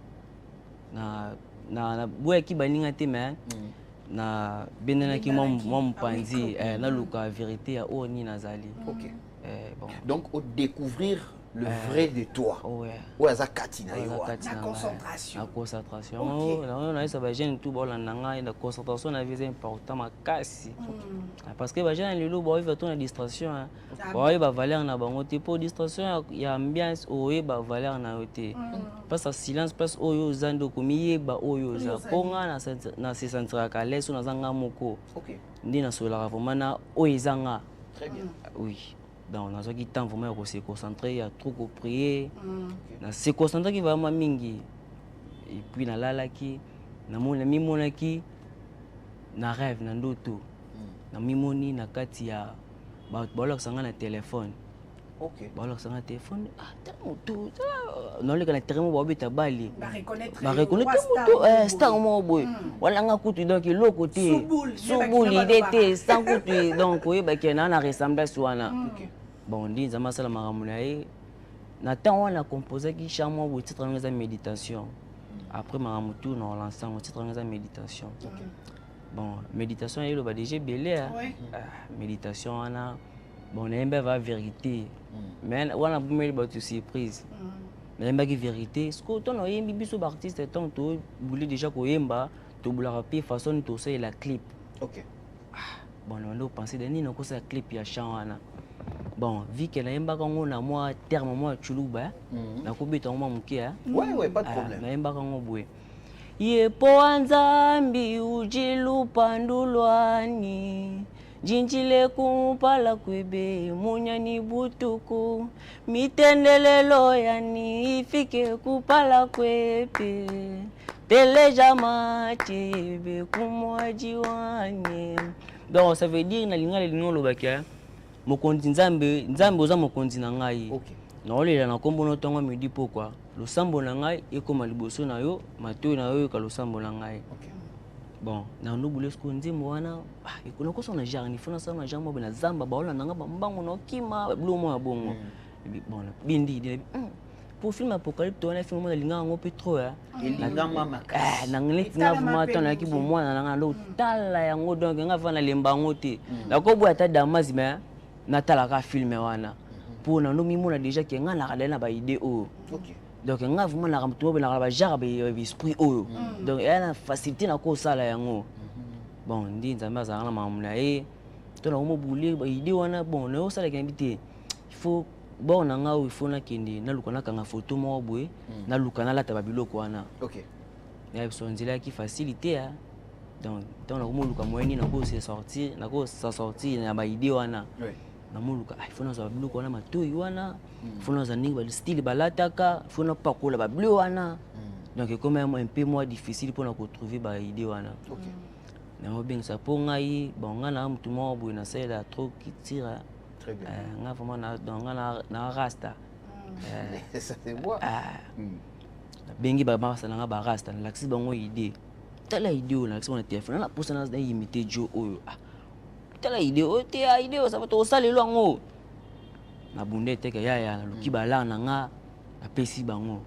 na boya ki baninga te mais na benena ki moi mpanzi na luka vérité ya oni nazali. OK. Bon. Donc au découvrir le vrai de toi. Ouais. Ouais, ça katina la concentration. La concentration. On a ça va gêner tout bon la concentration na vie important ma casse. Parce que va gêner le loup boy va tourner distraction. Boy va valeur na bango te pour distraction ya ambiance oye ba valeur na yote. Parce silence passe oyo zando komiye ba oyo za konga na se sentir à l'aise na zanga moko. OK. Ndi na sola vraiment na oyezanga. Très bien. Oui. Donc on a qui temps vraiment à se concentrer, il y a trop à prier. Na se concentrer qui vraiment mingi. Et puis na lala qui na mona mimona qui na rêve na ndoto. Na mimoni na kati ya ba bolok sanga na téléphone. OK. Bolok sanga téléphone tellement tout. Non le kana tellement ba beta bali. Ba reconnaître moto star mo boy. Wala nga kutu donc le côté. Soubou l'idée té sans kutu donc oui ba kena na ressemblance wana. OK. Bon, dit ça m'a ça la maramulaye. Nathan on a composé qui charme au titre de méditation. Après maramutu on a lancé au titre de méditation. Bon, méditation il va déjà belé. Méditation on a bon on aime va vérité. Mais on a beaucoup de surprise. Mais on a vérité. Ce que ton oyembi biso artiste tant to voulait déjà ko yemba to boula rapide façon to c'est la clip. OK. Bon, on a pensé de ni no ko ça clip ya chana. Bon, vu que naimba kango na moi terme moi chuluba na kubita ngoma mukia. Ouais, pas de problème. Naimba kango bwe. Yepo anzambi ujilu pandulwani. Jinjile kumpala kwebe munyani butuku. Mitendelelo yani ifike kupala kwebe. Teleja machebe kumwajiwanye. Donc ça veut dire na linga lingo lobakia. Mokonzi nzambe oza mokonzi na ngai. OK. Na olela na kombo no tongo midi pokwa. Losambo na ngai ekoma liboso na yo, matoi na yo ka losambo na ngai. OK. Bon, na ndubule sko nzimbo wana, ekona ko sona jarni fona sana jambo bena zamba baola nanga bambango no kima blumo ya bongo. Bon, bindi de pour film apocalypse on a film mo linga ngo petro ya. Linga mama. Na ngile tinga vuma tona ki bo mwana na ngalo tala yango donc nga vana lemba ngote. La ko bo ata damazi mais natala ka film wana pour na no mimona déjà que nga na kadena ba idée o. OK. Donc nga vraiment na kamto be na ba jara ba esprit o. Donc elle a facilité na ko sala yango. Bon ndi nzamba za na mamuna to na mo bouler ba idée wana bon na o sala ka invité. Il faut bon na nga il faut na kende na lukana kanga photo mo boye na lukana la ta biloko wana. OK. Ya so nzela ki facilité hein. Donc na mo luka moyeni na ko se sortir na ko sa sortir na ba idée wana. Oui. Na muluka ifuna za biloko wana matoi wana ifuna za ningi ba style balataka ifuna pakola ba bleu wana donc c'est quand même un peu moins difficile pour na retrouver ba idée wana. OK. Na obeng sa po ngai bon nga na mtu mo boy na sela trop qui tire. Très bien. Nga vraiment na donc na rasta Ça se voit. Bengi baba salanga barasta na laxi bango idée. Tala idée na laxi na téléphone na posa na imiter jo oyo. Tala idée o te idée o ça va to salelo ngo. Na bunde te ka ya na luki bala na nga na pesi bango.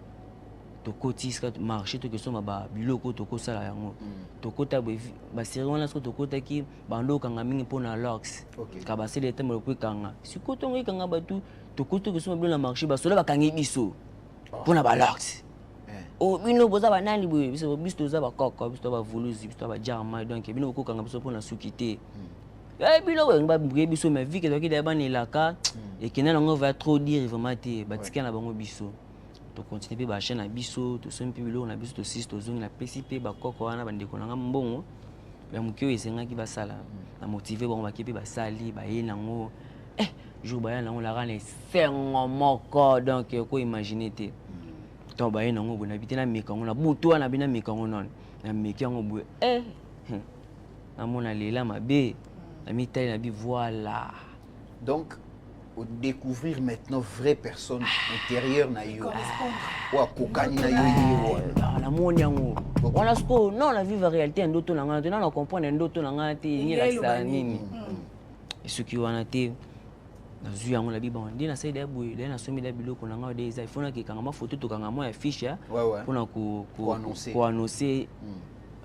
To kotiska marché to que so ba biloko to ko sala yango. To kota ba série wana so to kota ki bando kanga mingi pona lox. Ka ba sele te mo ko kanga. Sikoto ngi kanga batu to koto que so ba na marché ba sola ba kangi biso. Pona ba lox. Oh, bino boza ba nani boye biso za ba koko biso ba voluzi biso ba jama donc bino ko kanga biso pona sukité. Bino we ba mbuye biso ma vie que to ki da ba ni laka et que na ngo va trop dire vraiment te ba tika na bango biso. To continuer ba chaîne na biso to so mpi bilo na biso to sis to zongi na PCP ba koko wana ba ndeko na mbongo. Ba mukio esenga ki ba sala na motiver bango ba kepe ba sali ba ye nango jour ba ya nango la rane sengo moko donc ko imaginer te. To ba ye nango bona bitena mekango na butu wana bina mekango non na mekango bwe amona lela mabe na mitali na bi voilà. Donc découvrir maintenant vraie personne intérieure na yo ou akokani na yo na moni yango wana sko non la vivre réalité ndoto na ngana na comprendre ndoto na ngana te ni la sa nini ce qui wana te na zu yango la biba ndi na saida boye le na somi la biloko na ngana des iPhone ki kanga ma photo to kanga mo affiche ya pona ko annoncer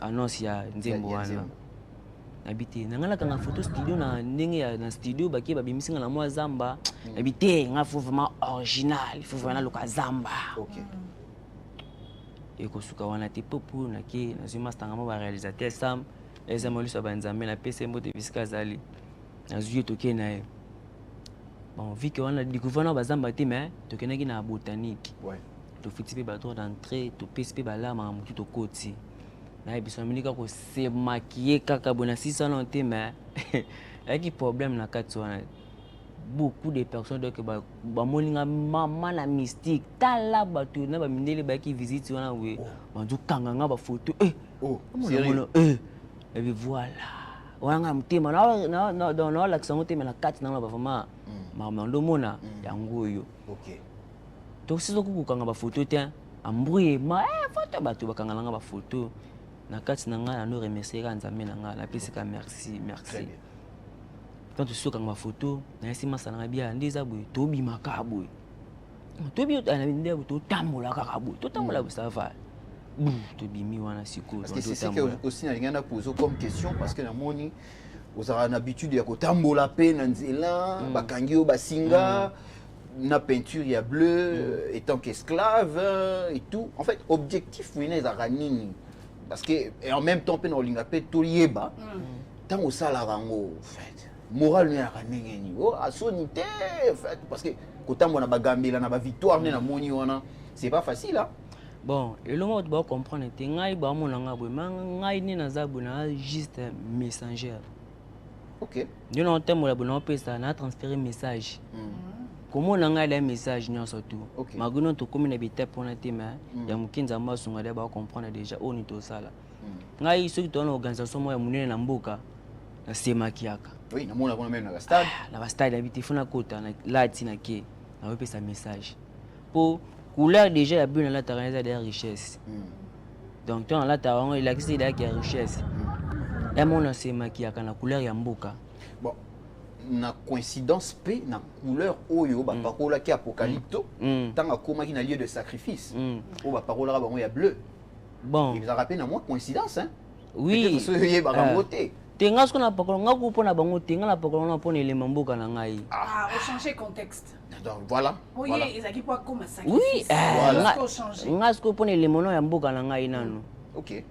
annonce ya nzembo wana habité nangala kanga photo studio na ndenge ya na studio baki babimisinga na moi zamba habité nga faut vraiment original il faut vraiment loka zamba et ko suka wana te popo na ke na zuma stanga mo ba réalisateur Sam ezamoli so banzambe na PC mbote biska zali na zuye to ke na bon vu que wana découvert na bazamba te mais to kenaki na botanique to fixer ba droit d'entrée to PCP ba la ma mutu to koti na biso milika ko se maquiller kaka bona 600 non te mais avec problème na kati wana beaucoup de personnes donc ba moninga mama na mystique tala batu na ba mindele ba ki visite wana we bandu kanganga ba photo sérieux et puis voilà wana mtima na dans l'accent te mais na kati na ba vraiment mama ndo mona yango yo donc c'est ko kanga ba photo te ambrouille ma photo batu bakanga nga ba photo na kati na nga na remercier ka nzambe na nga na pesika merci quand tu soka ma photo na esima sana bia ndiza boy to bima ka boy to bi na ndé to tambola ka boy to tambola ça va to bimi wana siko parce que c'est ça que aussi na ngana poser comme question parce que na moni vous avez l'habitude ya ko tambola pe na nzela bakangi o basinga na peinture ya bleu étant qu'esclave et tout en fait objectif wina za ranini parce que et en même temps pe na olinga pe to yeba tant au sala rango en fait moral ni ranini ni o asonité en fait parce que kotambo na bagambela na ba victoire na moni wana c'est pas facile hein bon et le monde doit comprendre te ngai ba mona nga bo ngai ni na zabu na juste messenger OK nous on t'aime la bonne pesa na transférer message comment on a les messages non surtout maguno to comme na bité pour na tema ya mukinza masunga de ba comprendre déjà on to sala ngai ceux qui ont organisation mo ya munene na mboka na sema kiaka oui na mona même na stade na stade habité funa kota na lati na ke na pesa message pour couleur déjà ya bien la taranga des richesses donc ton la taranga il a accès à la richesse et mon sema kiaka na couleur ya mboka bon na coïncidence pe na couleur oyo ba parola ki apocalypto tanga koma ki na lieu de sacrifice o ba parola ba ya bleu bon ils a rappelé na moi coïncidence hein oui ce yé ba ramoté tenga ce qu'on a pakolo ngaku pona bango tenga la pakolo na pona ele mamboka na ngai au changer contexte donc voilà oui voilà. ils aki quoi comme sacrifice oui voilà changer ngasko pona ele mono ya mboka na ngai nanu OK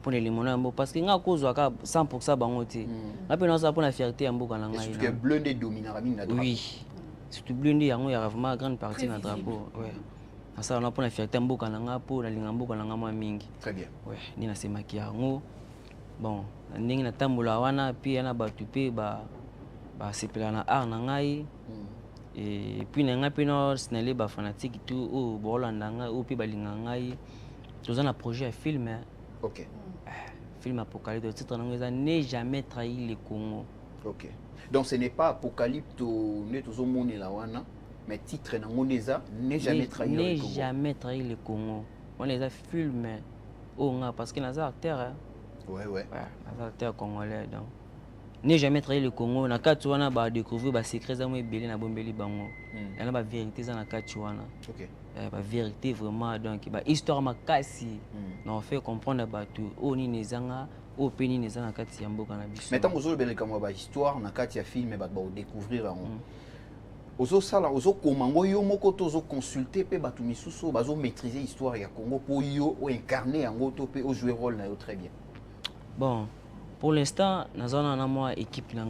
pour les monos parce que nga kozwa ka 100% bango te nga pe na pour la fierté ya mboka na ngai parce que bleu de dominera na drapeau oui surtout bleu ndi yango ya vraiment grande partie na drapeau ouais ça na pour la fierté ya mboka na nga pour na linga mboka na nga mwa mingi très bien ouais ni na sema ki yango bon ndenge na tambola wana puis na batu pe ba sepela na art na ngai et puis na nga pe no snele ba fanatique tout o bolanda nga o pe balinga ngai toza na projet ya film OK film Apocalypse, le titre en n'est jamais trahi le Congo. OK. Donc ce n'est pas Apocalypse, n'est toujours mon elawana, Mais titre Nangoneza n'est jamais trahi le Congo. Jamais trahi le Congo. On les a filmés. Parce qu'il y a des acteurs. Ouais. Des acteurs congolais. Donc. N'est jamais trahi le Congo. Na Katouana va découvrir les secrets de Belé na Bombeli Bango. Il y a la vérité dans la Katouana. Ok. La vérité vraiment. Donc, l'histoire m'a cassé. On fait comprendre bateau. Oh, ni nezanga. Oh, peni nezanga Kati Yamboka na biso. Maintenant, vous avez une histoire, na Kati film, va découvrir. Ozo sala, ozo komango yo moko tozo consulter pe batu misusu bazo maîtriser l'histoire ya Congo pour yo ou incarner en auto pe au jouer rôle na yo très bien. Bon, pour l'instant, nous avons une équipe na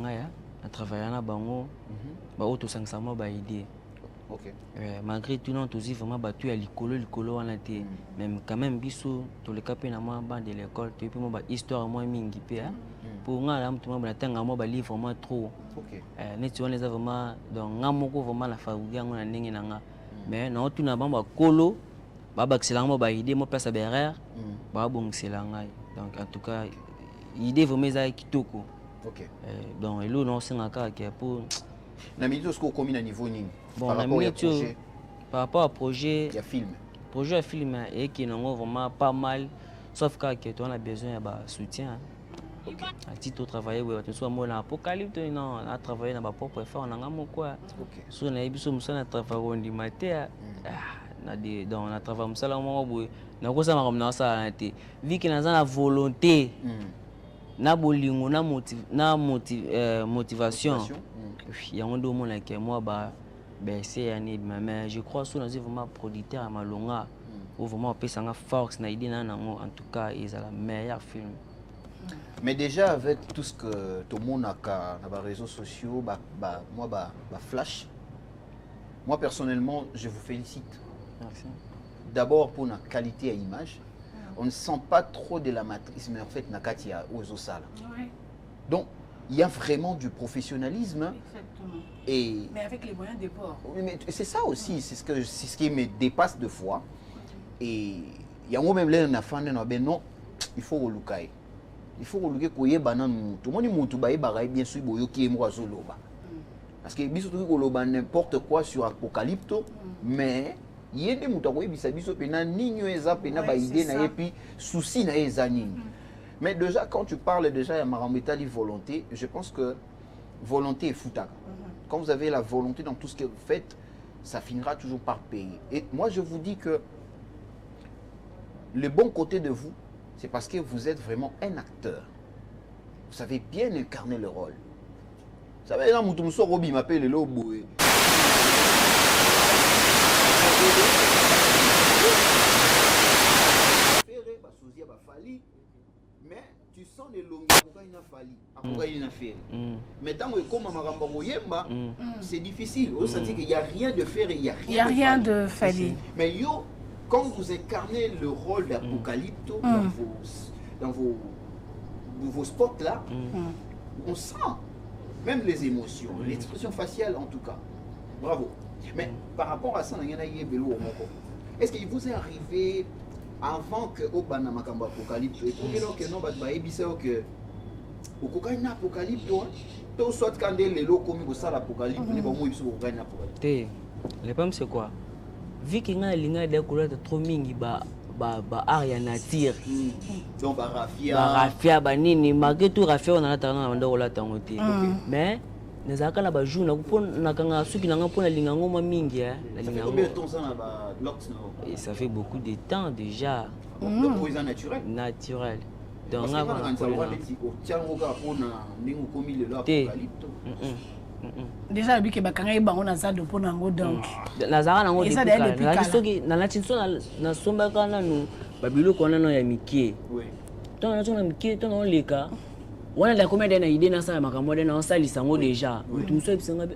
travailler na bango, ba auto sangsama ba idée. OK. Malgré tout non tous vraiment battu à l'icolo wana té, même quand même biso to le capé na moi bande de l'école, puis moi ba histoire moi mingi pe pour nga la mtu mwa tanga moi ba livre vraiment trop. OK. Neti wana vraiment donc nga moko vraiment na faougi yango na ndenge na nga. Mais na tout na bamba kolo ba baxela moi ba idée moi place à berère, ba bongsela ngai. Donc en tout cas idée vraiment za kitoko. OK. Donc elo non singaka ke pour na minute ce qu'on à niveau nini bon, par rapport au projet par rapport au projet il y a film et qui n'ont vraiment pas mal sauf que tu as besoin de soutien. OK. À titre de travailler tu sois moi l'apocalypse non à travailler dans ma propre effort on a quoi. OK. So na biso musana travailler on dit matin na de donc on a travaillé musala mo boy na ko sama comme na ça na te vu que na la volonté na bolingo na motivation. Il y a un domaine qui moi c'est année mais je crois que nous vraiment producteur à Malonga ou vraiment peut ça force na idée na en tout cas ils ont la meilleur film. Mais déjà avec tout ce que tout le monde a dans les réseaux sociaux moi flash moi personnellement je vous félicite. Merci. D'abord pour la qualité à image. On ne sent pas trop de la matrice mais en fait nakati ya ozo sala. Ouais. Donc il y a vraiment du professionnalisme. Exactement. Mais avec les moyens de bord. Oui, mais c'est ça aussi, c'est ce qui me dépasse de fois. Et il y a même là non, il faut relouquer. Il faut relouquer koye banan tout le monde bien sûr boyo qui est moi zoloba. Parce que biso tout koloba n'importe quoi sur Apocalypto, mais il y a des moutons qui bisa biso pena ninyo eza pena ba idée na et puis souci na eza nini. Mais déjà, quand tu parles déjà de Maramitali volonté, je pense que volonté est foutaka. Quand vous avez la volonté dans tout ce que vous faites, ça finira toujours par payer. Et moi, je vous dis que le bon côté de vous, c'est parce que vous êtes vraiment un acteur. Vous savez bien incarner le rôle. Vous savez, là, Moutoumso Robi m'appelle le lobo. Mais tu sens les longues pourquoi il a fallu pourquoi il a fait mais tant que comme Maramba Moyemba c'est difficile on sent qu'il n'y a rien de faire il y a rien de fallu mais yo quand vous incarnez le rôle d'Apocalypto dans vos spots là on sent même les émotions l'expression faciale en tout cas bravo mais par rapport à ça est-ce qu'il vous est arrivé avant que Obana Makamba Apocalypse et pour que non que au cocaïne Apocalypse toi soit quand les locaux comme au sale Apocalypse ne pas moi ils sont au cocaïne Apocalypse le problème c'est quoi vu qu'il y a linga de couleur trop mingi ba aria nature donc rafia nini malgré tout rafia on a tanga ndo la tangote mais nezaka na ba jour na kupona kanga suki na ngapona linga ngoma mingi la linga ngoma et ça fait beaucoup de temps déjà donc c'est naturel donc déjà le que bakanga ibango na zado pona ngo donc nazaka nango depuis soki na latinso na sombaka nanu babiloko wana no ya mikie donc na tona mikie to na leka wana la combien d'années idée na ça makambo na on salisa ngo déjà tout ça bisanga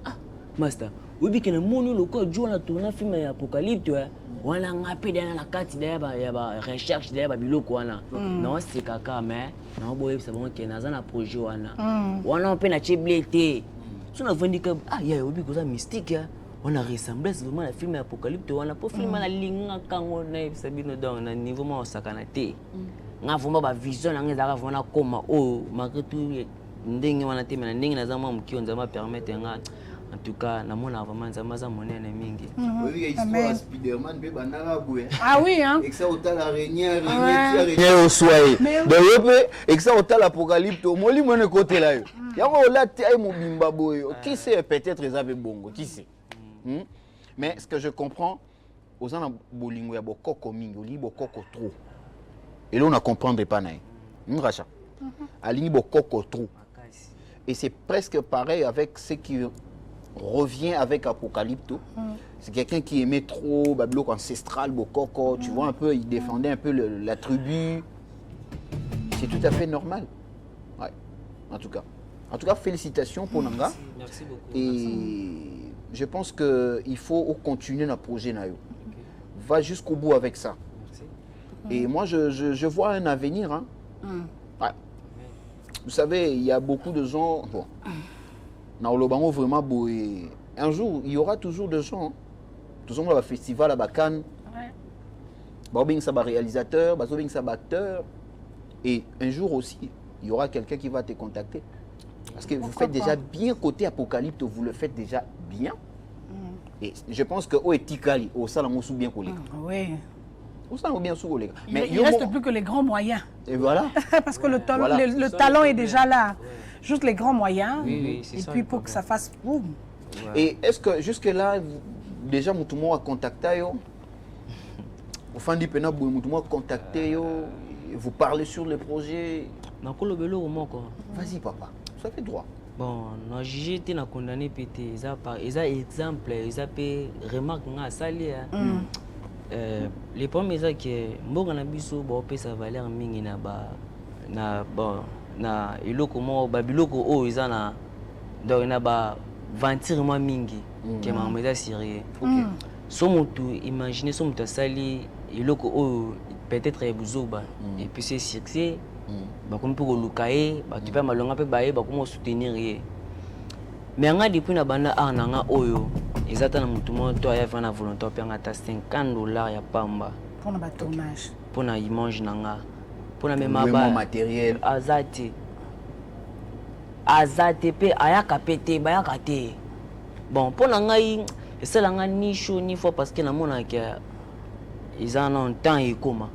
master obi ke na moni loko jo na tourna film ya Apocalypse wana ngapi dana na kati ya ba recherche ya ba biloko wana non c'est kaka mais na boye c'est bon ke na za na projet wana on peut na chiblete so na vendika ya obi ko ça mystique ya on a ressemblance vraiment la film Apocalypse wana pour film na linga kango na sabino donc na niveau ma osakana te nga vuma ba vision na ngeza vona koma malgré tout ndenge wana te mais ndenge na zama mukio nzama permettre nga En tout cas, na mona vraiment nzambaza monene mingi. Oui, histoire à Spiderman, be banara boué. Ah oui, hein. Et que ça autant la araignée au soir. Donc et que ça autant l'apocalypse au moli mon côté là. Yango là tay mon bimba boy. Qui sait peut-être les avait bongo, qui sait. Mais ce que je comprends aux gens bolingo ya bokoko mingi, oli bokoko trop. Et là on ne comprendrait pas naï. Racha. Ali bokoko trop. Et c'est presque pareil avec ce qui revient avec Apocalypto. C'est quelqu'un qui aimait trop Babylone ancestral, Bokoko, tu vois un peu, il défendait un peu la tribu. C'est tout à fait normal. Ouais, en tout cas, félicitations pour Nanga. Merci beaucoup. Et je pense qu'il faut continuer notre projet Nayo. Va jusqu'au bout avec ça. Merci. Et moi, je vois un avenir. Hein. Ouais. Vous savez, il y a beaucoup de gens. Bon, dans le Bango, vraiment, un jour, il y aura toujours des gens. Toujours dans le festival à Bakan. Ouais. Ça va réalisateur, ça va acteur. Et un jour aussi, il y aura quelqu'un qui va te contacter. Parce que vous faites déjà bien côté Apocalypse, vous le faites déjà bien. Et je pense que Tikali, au salon, sous bien collé. Oui. Mais il ne reste plus que les grands moyens. Et voilà. Parce que le talent est déjà là. Juste les grands moyens. Oui, et puis pour que ça fasse boum. Et est-ce que jusque-là, déjà, tout le monde a contacté au fin du pénal, tout le monde a contacté, vous parlez sur le projet. Vas-y, papa, ça fait droit. Bon, j'ai été condamné pété. Ils ont exemple, ils ont remarque à salir. Les premiers c'est que mboga na biso ba opesa valeur mingi na iloko mo babiloko o eza na donc na ba ventirement mingi que maman eza sérieux. So mutu imaginer so mutu sali iloko o peut-être ebuzoba et puis c'est succès ba comme pour lukaye ba tu peux malonga pe baye ba comme soutenir ye. Mais nga depuis na banda nanga oyo ezata na mutu mo to ya fana volontaire pe nga ta $50 ya pamba pour na tournage pour na image nanga pour na même matériel azate pe ayaka pété bayaka te bon pour na ngai esala nga ni chaud ni fois parce que na mona que ils en ont temps et comment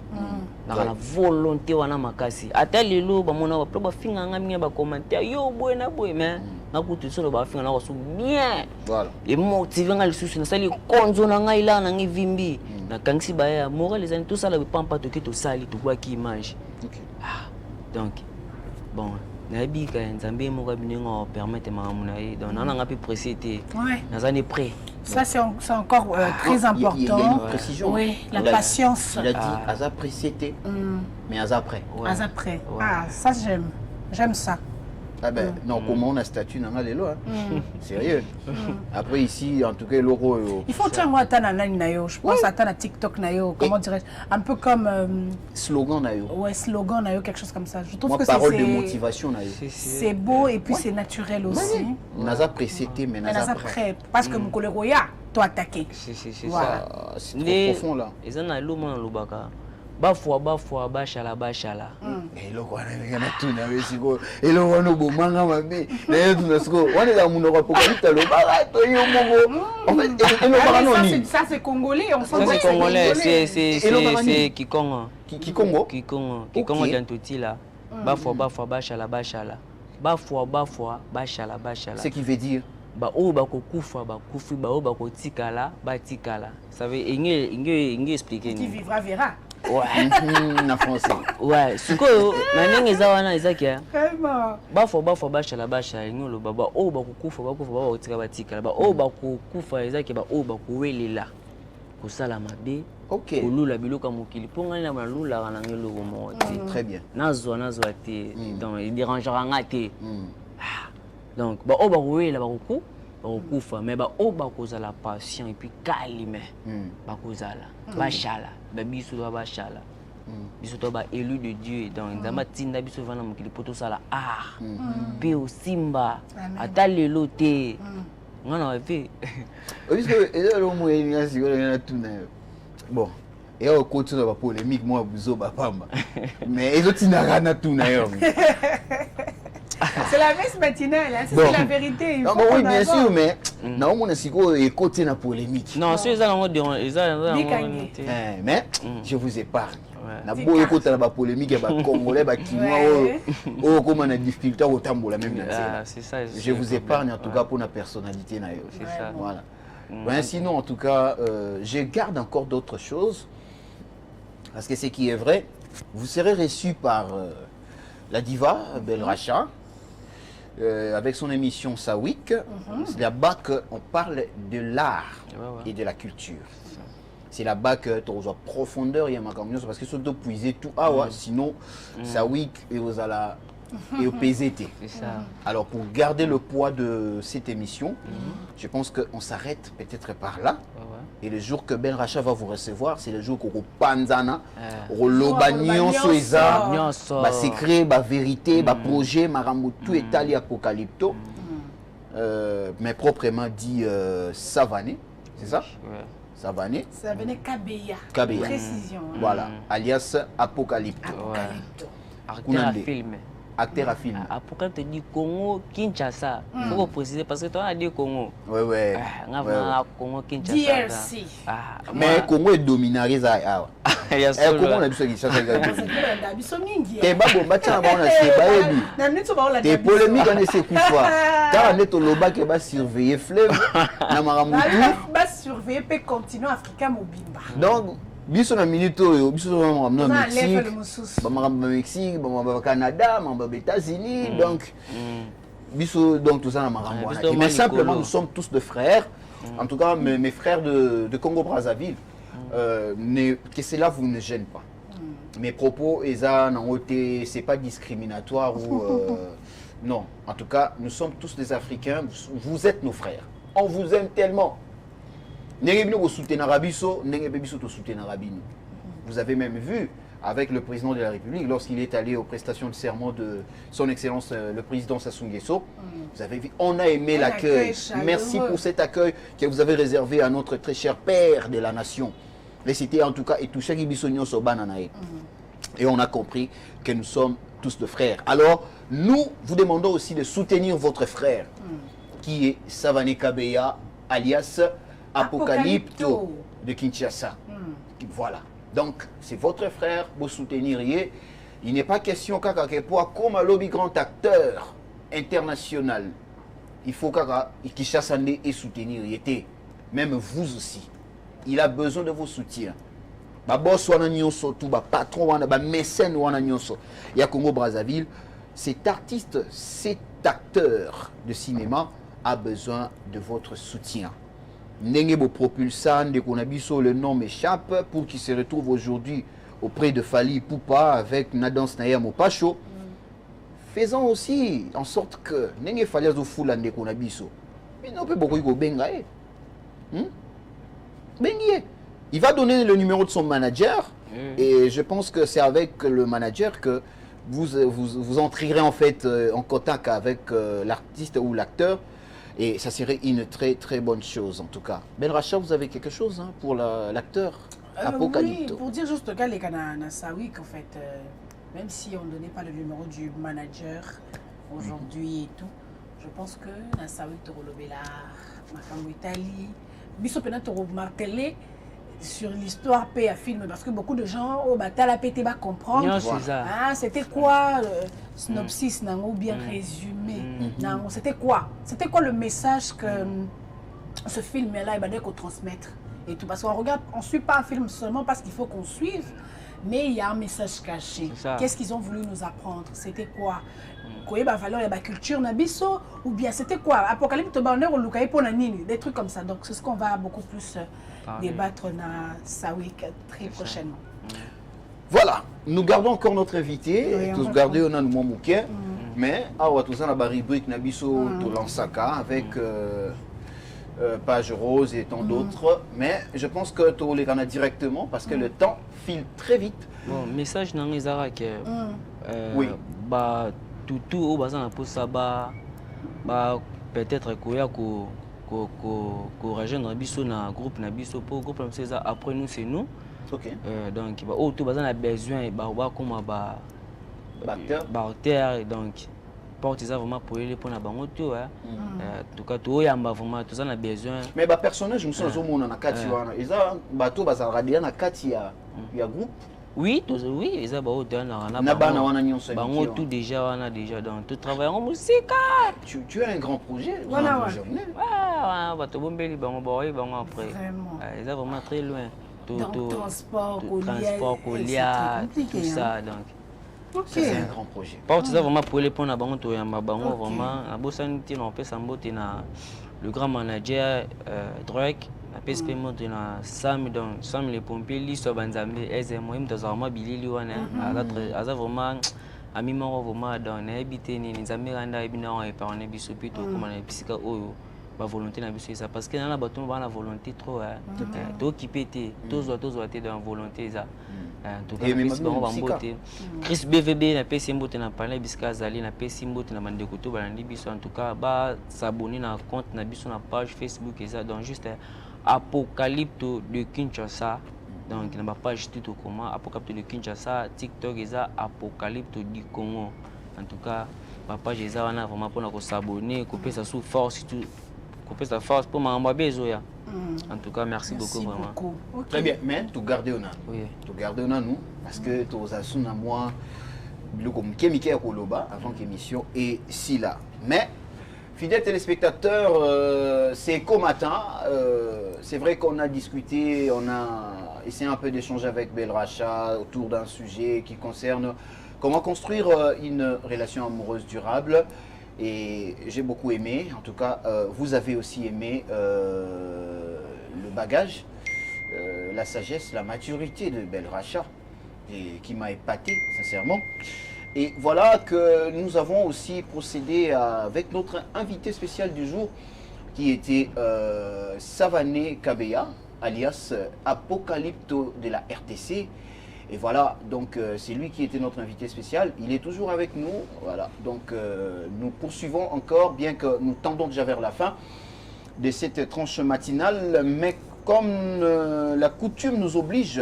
na volonté wana makasi ata lelo ba mona ba ba finga nga minga ba commentaire yo boy na boy mais na kutu solo ba finga na ko bien voilà et motiver nga lisusu na sali konzo na nga ila na ngivimbi na kangisi ba ya moral les amis tout ça la pampa to kito sali to kwa ki image donc bon na bika nzambe mo ka binengo permettre mamuna et donc na nga pe précité na zane prêt. Ça, c'est encore très important. Il y a une précision. Oui, la patience. Il a dit Aza précité, mais Aza après. Aza après. Ah, ça, j'aime. J'aime ça. Ah ben, non, comment on a statut dans les lois. Sérieux. Après, ici, en tout cas, l'euro. Il faut que moi, je pense à TikTok, comment dirais-je, un peu comme. Slogan, nayo. Ouais, slogan, quelque chose comme ça. Je trouve que parole de motivation, nayo. C'est beau et puis c'est naturel aussi. Naza précité, mais Naza après. Parce que mon collègue, toi attaqué. C'est ça. C'est trop profond là. Et ça, n'a l'homme dans le baka. Bafwa bashala et le quoi na tout na besiko et le wana bo manga mabe na tout na siko wana la muno ko apocalypse lo ba to yo mogo en fait et le parano ni ça c'est congolais on ça c'est congolais c'est Kikongo Kikongo d'Antoti là bafwa bashala bafwa bashala ce qui veut dire ba o ba ko kufa ba kufi ba o ba ko tikala ba tikala ça veut inge expliquer qui vivra verra. Ouais, en français. Ouais, ce que maintenant ils ont ils ont vraiment. Bafo bashala ngolo baba o ba kufa ba otika batika ba o ba kufa ils ont ba o ba kuwelela ko sala mabe. OK. Olula biloka mokili ponga na lula na ngelo mo. Très bien. Nazo te donc il dérangera ngate. Donc ba o ba kuwelela ba kuku okufa mais ba o ba kozala patient et puis calme ba kozala bashala ba biso ba shala biso to ba élu de Dieu donc nzamba tinda biso vana mokili poto sala pe osimba ata lelo te ngana wa fe puisque ezalo mo ngasi na tuna bon et on continue ba polémique moi buzo ba pamba mais ezotinaka na tuna yo. C'est la messe matinale, hein? C'est la vérité. Non, oui, bien sûr, mais naomona siko et côté na polémique. Non, ceux là on dit mais je vous épargne. Na boye côté na polémique ba congolais ba kinois oh comment na difficulté au tambola même na. C'est ça. Je vous épargne en tout cas pour la personnalité na yo. C'est ça. Voilà. Ouais, sinon en tout cas je garde encore d'autres choses parce que ce qui est vrai, vous serez reçu par la diva Belle Racha. Avec son émission Sawik, c'est là-bas qu'on parle de l'art et de la culture. C'est là-bas que tu as profondeur et parce que surtout puiser tout sinon Sawik et aux ala et au PZT. Alors pour garder le poids de cette émission, je pense qu'on s'arrête peut-être par là. Et le jour que Ben Racha va vous recevoir, c'est le jour qu'on panzana, roloba nyonso eza, ba secret, ba vérité, ba projet, marambo tout étali apocalypto. Mais proprement dit Savané, c'est ça? Savané. Savané Kabeya. Kabeya. Précision. Voilà, alias Apocalypto. Acteur à film. Acteur à film. Pourquoi tu dis Congo, Kinshasa? Il faut préciser parce que toi, tu as dit Congo. Oui, oui. Congo, Kinshasa. DRC. Mais Congo est dominé. Congo, on a vu ce qui s'est passé. T'es pas bon, t'es polémique, on est quoi. Car on est au Loba qui va surveiller fleuve. Va surveiller peut continuer Africa Mobimba. Donc, biso na minute oyo biso na Mexique, Canada, États-Unis, donc biso donc tout ça na marambo. Mais simplement nous sommes tous de frères. En tout cas mes frères de Congo Brazzaville. Que cela vous ne gêne pas. Mes propos c'est pas discriminatoire ou non. En tout cas, nous sommes tous des Africains. Vous êtes nos frères. On vous aime tellement. Vous avez même vu avec le président de la République lorsqu'il est allé aux prestations de serment de son Excellence le président Sassou Nguesso. Vous avez vu, on a aimé l'accueil. Merci pour cet accueil que vous avez réservé à notre très cher père de la nation. Et c'était en tout cas et on a compris que nous sommes tous de frères. Alors nous vous demandons aussi de soutenir votre frère qui est Savané Kabeya alias Apocalypto de Kinshasa. Voilà. Donc, c'est votre frère, vous souteniriez. Il n'est pas question comme un lobby grand acteur international. Il faut que Kinshasa et soutenir. Même vous aussi. Il a besoin de vos soutiens. Boss wana nyonso tout patron wana mécène wana nyonso. Il y a Congo Brazzaville. Cet artiste, cet acteur de cinéma a besoin de votre soutien. Nengebo propulsant de Konabiso, le nom m'échappe, pour qu'il se retrouve aujourd'hui auprès de Fali Ipupa avec Nadance Naya Mopacho. Faisons aussi en sorte que Nenge Faliazo Foulan de Konabiso. Mais non, peut beaucoup de Bengae. Bengae. Il va donner le numéro de son manager et je pense que c'est avec le manager que vous entrerez en fait en contact avec l'artiste ou l'acteur. Et ça serait une très très bonne chose en tout cas. Ben Racha, vous avez quelque chose pour l'acteur Apocalypto? Oui, pour dire juste que les Canadiens Sawik en fait, même si on ne donnait pas le numéro du manager aujourd'hui et tout, je pense que na Sawik Torolobela, Makambo Italie, biso pena Toro martelé sur l'histoire paix à film parce que beaucoup de gens au batala pété va comprendre c'était quoi le synopsis ou bien résumé c'était quoi le message que ce film là il va qu'on transmettre et tout parce qu'on regarde on suit pas un film seulement parce qu'il faut qu'on suive mais il y a un message caché. Qu'est-ce qu'ils ont voulu nous apprendre? C'était quoi? Quoi la valeur et la culture nabiso ou bien c'était quoi? Apocalypse bonheur ou Lukaï pour nini, des trucs comme ça. Donc c'est ce qu'on va beaucoup plus débattre na Sawik très prochainement. Voilà, nous gardons encore notre invité, tous garder on a nous mouké, mais tout ça na ba rubrique nabiso to lansaka avec Page Rose et tant d'autres, mais je pense que tu les gagnes directement parce que le temps file très vite. Bon, message dans les arabes que oui, bah tout au bazar pour ça bah peut-être koya ko rejoindre biso na groupe na biso pour groupe comme ça après nous c'est nous. OK. Donc bah tout bazar a besoin bah comme acteur donc porte ça vraiment pour aller pour na bango tout hein. En tout cas tout yamba vraiment tout ça on a besoin. Mais ba personnage nous sommes au monde na kati wana. Eza bato bazalaka dia na kati ya groupe. Oui, oui, ils ont beaucoup de bango tout déjà on a déjà dans tout travail en musique. Tu as un grand projet. Voilà. Ouais, bato bombeli bango boy bango après. Ils ont vraiment très loin. Tout transport, colia, tout ça donc. C'est un grand projet. Pas tout ça vraiment pour les points à bango to yamba bango vraiment na bosanité on peut s'emboter na le grand manager Drake na PSP monte na Sam donc Sam les pompiers listo banzambe ezemo im tozama bilili wana aza vraiment ami moko vraiment dans na habité ni nzambe randa ebina on épargner biso plutôt comme na pisika oyo ba volonté na biso ça parce que na bato ba na volonté trop to kipete tozo te dans volonté ça en tout cas bango bambote Chris BVB na pesi mbote na parler bisika zali na pesi mbote na bandeko to balandi biso en tout cas ba s'abonner na compte na biso na page Facebook et ça donc juste Apocalypto de Kinshasa donc na page tout comment Apocalypto de Kinshasa TikTok et ça Apocalypto du Congo en tout cas ma page et ça on a vraiment pour na s'abonner couper ça sous force tout couper sa force pour ma besoin. En tout cas, merci beaucoup vraiment. Okay. Très bien, mais tu gardes on a. Oui. Tu gardes on a nous parce que tu as su na moi le comme Kemike Koloba avant l'émission et si là. Mais fidèles téléspectateurs, c'est qu'au matin, c'est vrai qu'on a discuté, on a essayé un peu d'échanger avec Belracha autour d'un sujet qui concerne comment construire une relation amoureuse durable. Et j'ai beaucoup aimé, en tout cas, vous avez aussi aimé le bagage, la sagesse, la maturité de Belracha, qui m'a épaté, sincèrement. Et voilà que nous avons aussi procédé avec notre invité spécial du jour, qui était Savané Kabeya, alias Apocalypto de la RTC. Et voilà, donc c'est lui qui était notre invité spécial. Il est toujours avec nous. Voilà, donc nous poursuivons encore, bien que nous tendons déjà vers la fin de cette tranche matinale. Mais comme la coutume nous oblige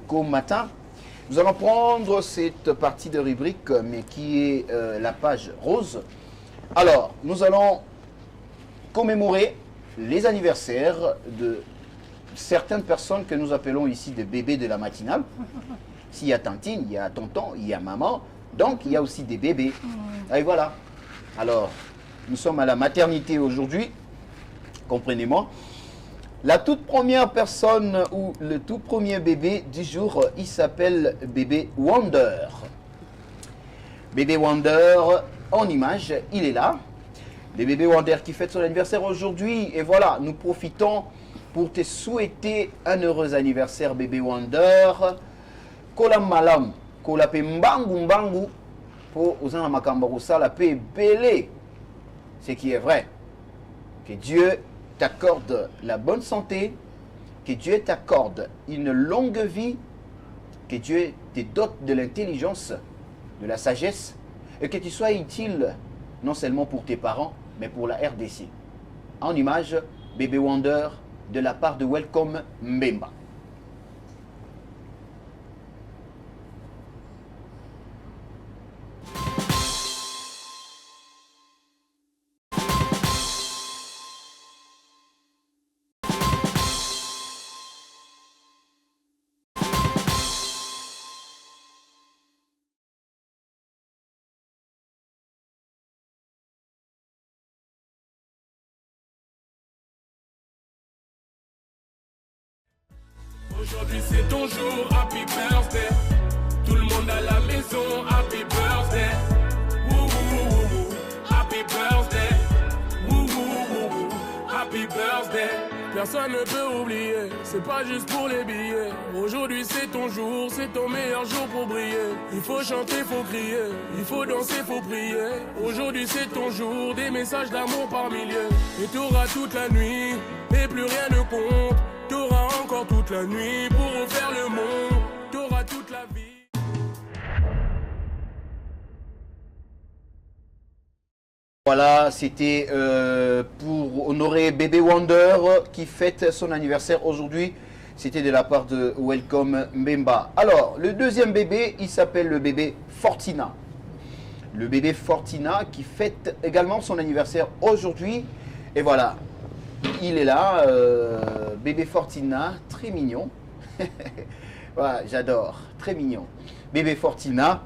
qu'au matin, nous allons prendre cette partie de rubrique, mais qui est la page rose. Alors, nous allons commémorer les anniversaires de certaines personnes que nous appelons ici des bébés de la matinale. S'il y a tantine, il y a tonton, il y a maman, donc il y a aussi des bébés. Et voilà. Alors, nous sommes à la maternité aujourd'hui, comprenez-moi. La toute première personne ou le tout premier bébé du jour, il s'appelle bébé Wonder. Bébé Wonder, en image, il est là. Le bébé Wonder qui fête son anniversaire aujourd'hui. Et voilà, nous profitons pour te souhaiter un heureux anniversaire, bébé Wonder. Kola malam, kola pe mbangu mbangu, pour osana makambarousa la paix belé. Ce qui est vrai. Que Dieu t'accorde la bonne santé, que Dieu t'accorde une longue vie, que Dieu te dote de l'intelligence, de la sagesse, et que tu sois utile non seulement pour tes parents, mais pour la RDC. En image, bébé Wonder, de la part de Welcome Mbemba. Aujourd'hui c'est ton jour, happy birthday. Tout le monde à la maison, happy birthday. Woo woo woo woo, happy birthday. Woo woo woo woo, happy birthday. Personne ne peut oublier, c'est pas juste pour les billets. Aujourd'hui c'est ton jour, c'est ton meilleur jour pour briller. Il faut chanter, faut crier, il faut danser, faut prier. Aujourd'hui c'est ton jour, des messages d'amour par milliers. Et t'auras toute la nuit, et plus rien ne compte. T'auras encore toute la nuit pour refaire le monde. T'auras toute la vie. Voilà, c'était pour honorer bébé Wonder qui fête son anniversaire aujourd'hui. C'était de la part de Welcome Mbemba. Alors, le deuxième bébé, il s'appelle le bébé Fortina. le bébé Fortina qui fête également son anniversaire aujourd'hui. Et voilà, il est là, bébé Fortina, très mignon. Voilà, j'adore, très mignon. Bébé Fortina,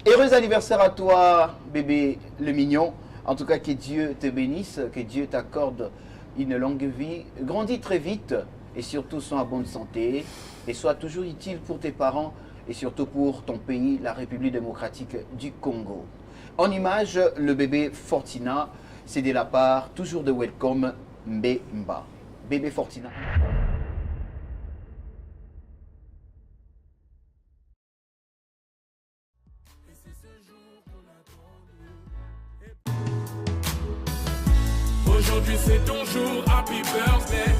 heureux anniversaire à toi, bébé le mignon. En tout cas, que Dieu te bénisse, que Dieu t'accorde une longue vie. Grandis très vite et surtout sois en bonne santé et sois toujours utile pour tes parents et surtout pour ton pays, la République démocratique du Congo. En image, le bébé Fortina, c'est de la part toujours de Welcome Mbemba. Bébé Fortina. Aujourd'hui c'est ton jour, happy birthday.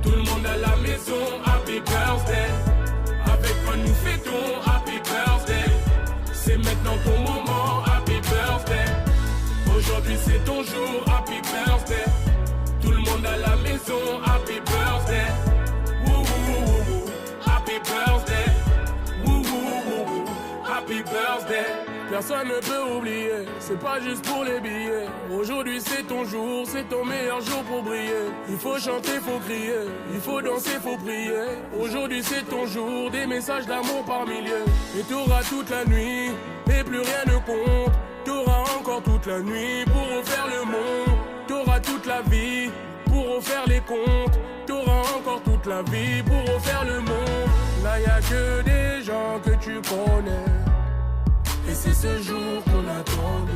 Tout le monde à la maison, happy birthday. Avec moi nous fêtons, happy birthday. C'est maintenant ton moment, happy birthday. Aujourd'hui c'est ton jour, happy birthday. Tout le monde à la maison, happy birthday. Woo woo woo woo, happy birthday. Woo woo woo woo, happy birthday. Personne ne peut oublier, c'est pas juste pour les billets. Aujourd'hui c'est ton jour, c'est ton meilleur jour pour briller. Il faut chanter, faut crier, il faut danser, faut prier. Aujourd'hui c'est ton jour, des messages d'amour par milliers. Et t'auras toute la nuit, et plus rien ne compte. T'auras encore toute la nuit pour refaire le monde. T'auras toute la vie pour refaire les comptes. T'auras encore toute la vie pour refaire le monde. Là y a que des gens que tu connais. Et c'est ce jour qu'on attendait.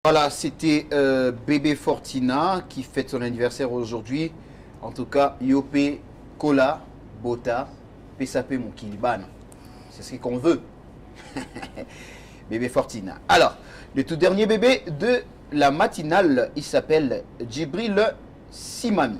Voilà, c'était bébé Fortina qui fête son anniversaire aujourd'hui. En tout cas, Yopé, Kola, Bota, Pesape Moukiliban. C'est ce qu'on veut. Bébé Fortina. Alors, le tout dernier bébé de la matinale, il s'appelle Djibril Simami.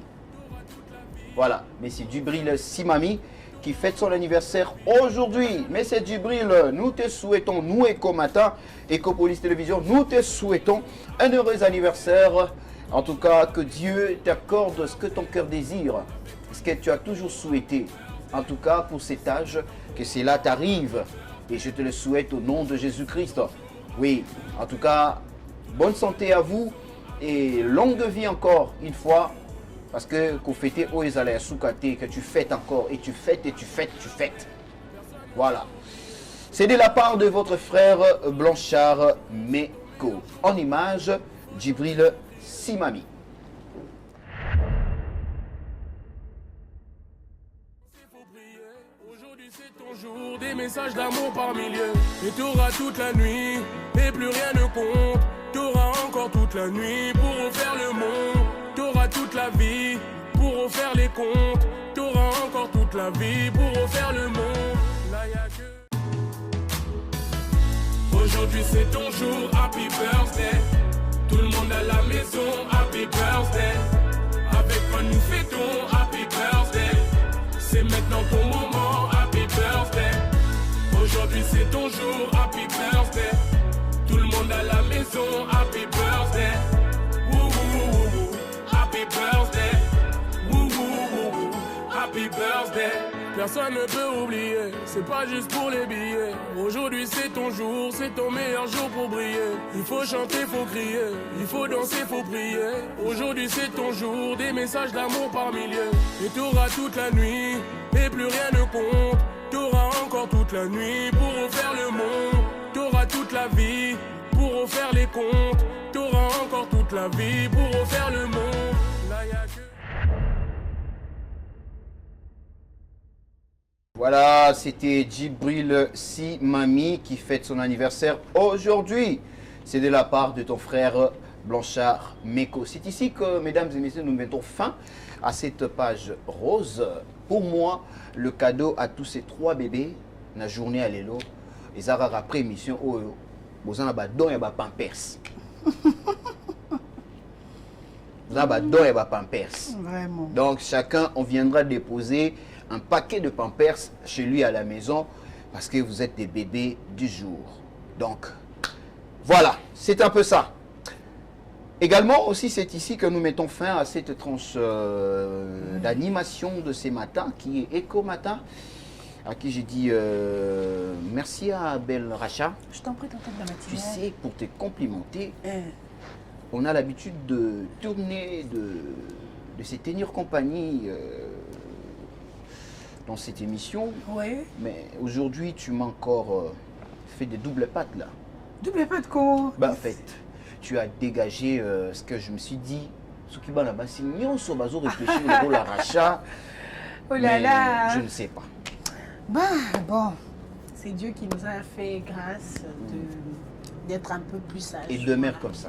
Voilà, mais c'est Djibril Simami qui fête son anniversaire aujourd'hui. Mais c'est Djibril, nous te souhaitons, nous Ecomata, Ecopolis Télévision, nous te souhaitons un heureux anniversaire. En tout cas, que Dieu t'accorde ce que ton cœur désire, ce que tu as toujours souhaité. En tout cas, pour cet âge, que cela t'arrive. Et je te le souhaite au nom de Jésus-Christ. Oui, en tout cas, bonne santé à vous et longue vie encore une fois. Parce que qu'on fêtait au Ezalaya Soukate, que tu fêtes encore et tu fêtes et tu fêtes, tu fêtes. Voilà. C'est de la part de votre frère Blanchard Meko. En image, Djibril Simami. Aujourd'hui c'est ton jour, des messages d'amour par milliers. Et t'auras toute la nuit, et plus rien ne compte. T'auras encore toute la nuit pour refaire le monde. T'auras toute la vie pour refaire les comptes. T'auras encore toute la vie pour refaire le monde. Là y a que... Aujourd'hui c'est ton jour, happy birthday. Tout le monde à la maison, happy birthday. Avec moi nous fêtons, happy birthday. C'est maintenant ton moment, happy birthday. Aujourd'hui c'est ton jour, happy birthday. Tout le monde à la maison, happy birthday. Woo woo woo woo, happy birthday. Woo woo woo woo, happy birthday. Personne ne peut oublier, c'est pas juste pour les billets. Aujourd'hui c'est ton jour, c'est ton meilleur jour pour briller. Il faut chanter, faut crier, il faut danser, faut prier. Aujourd'hui c'est ton jour, des messages d'amour par milliers. Et t'auras toute la nuit, et plus rien ne compte. T'auras encore toute la nuit pour refaire le monde. T'auras toute la vie pour refaire les comptes. T'auras encore toute la vie pour refaire le monde. Là y a que... Voilà, c'était Djibril Simami qui fête son anniversaire aujourd'hui. C'est de la part de ton frère Blanchard Meko. C'est ici que, mesdames et messieurs, nous mettons fin à cette page rose. Pour moi, le cadeau à tous ces trois bébés, la journée à l'élo, les arabes après émission, vous en avez don et pampers. Vous avez don et pampers. Vraiment. Donc, chacun, on viendra déposer un paquet de pampers chez lui à la maison parce que vous êtes des bébés du jour. Donc, voilà, c'est un peu ça. Également, aussi, c'est ici que nous mettons fin à cette tranche d'animation de ces matins qui est Eco Matin. à qui j'ai dit merci à Belle Racha. Je t'en prie, tonton de la matinée. Tu sais, pour te complimenter, on a l'habitude de tourner, de se tenir compagnie dans cette émission. Oui. Mais aujourd'hui, tu m'as encore fait des doubles pattes là. Double pas de comment? Bah, en fait, tu as dégagé ce que je me suis dit. Ce qui va là-bas, c'est mignon, ça va réfléchir au la rachat. Oh là là. Je ne sais pas. Bah, bon, c'est Dieu qui nous a fait grâce d'être un peu plus sages. Et demeure comme ça.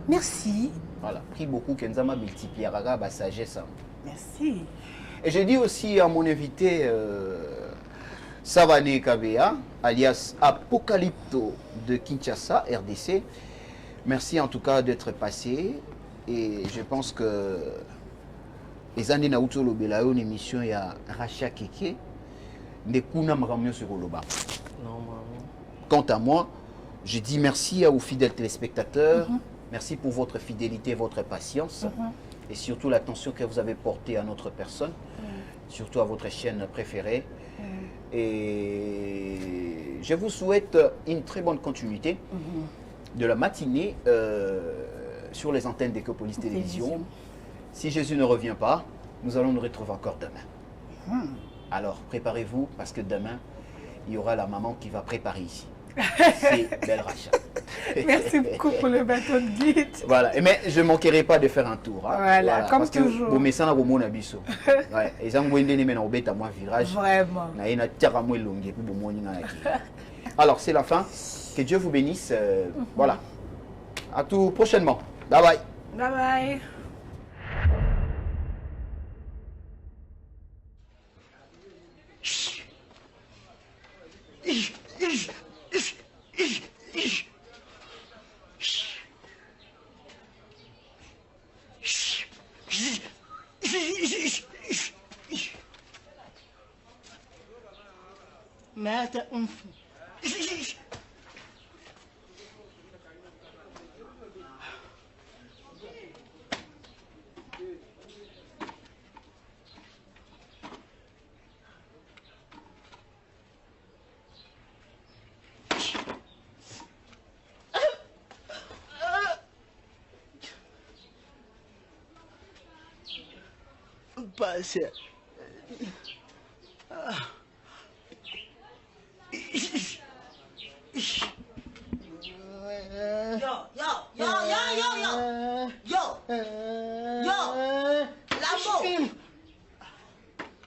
Merci. Voilà, prie beaucoup, Kenzama multipliera la sagesse. Merci. Et je dis aussi à mon invité Savane Kabea, alias Apocalypto de Kinshasa, RDC. Merci en tout cas d'être passé. Et je pense que les années Naouto Lobela, une émission, il y a Racha Keke, Nekuna Maramio sur Oloba. Quant à moi, je dis merci aux fidèles téléspectateurs. Merci pour votre fidélité, votre patience. Et surtout l'attention que vous avez portée à notre personne, surtout à votre chaîne préférée. Et je vous souhaite une très bonne continuité de la matinée sur les antennes d'Ecopolis Télévision. Si Jésus ne revient pas, nous allons nous retrouver encore demain. Alors préparez-vous parce que demain, il y aura la maman qui va préparer ici. C'est Belle Racha. Merci beaucoup pour le bâton de guide. Voilà, mais je ne manquerai pas de faire un tour. Hein. Voilà, comme toujours. Vous mettez ça dans abisso. Ouais, et ça me dit maintenant au moi virage. Vraiment. Alors c'est la fin. Que Dieu vous bénisse. Voilà. À tout prochainement. Bye bye. Bye bye. Mete un Pase.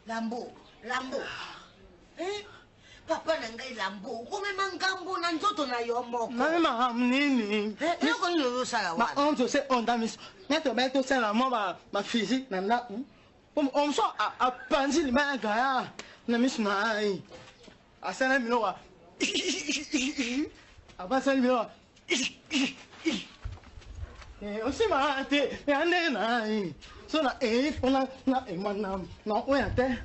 Lambo. Papa nangai Lambo. Kome mangambo na nzoto na yo moko. Mama nini? Yoko nyo sala Ma wana. on to say on damis. Neto beto sala mo ma physique na na. On so a panzi li ma ga na mis na ai. Asana mi no wa. Abasa mi no wa. O si ma te ande na ai. So na ona na manam na o ya te.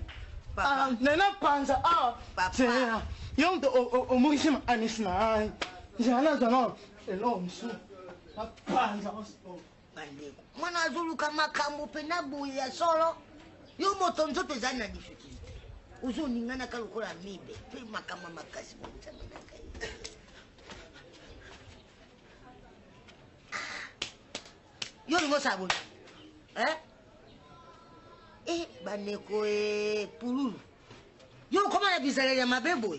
Papa. Nena panza Papa. Tia. Yung o muisim anis na. Jana jana. Elo msu. Panza o. Bande. Mwana zulu kama kambo pena buya solo. Yo moto nzoto zana difficulté. Uzo ningana kalukola mibe. Pe makama makasi mwanza kai. Yo ni sabu. Baneko pululu. Yo koma na bizala ya mabebo.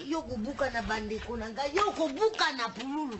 Yo kubuka na bandeko nanga, yo kubuka na pululu.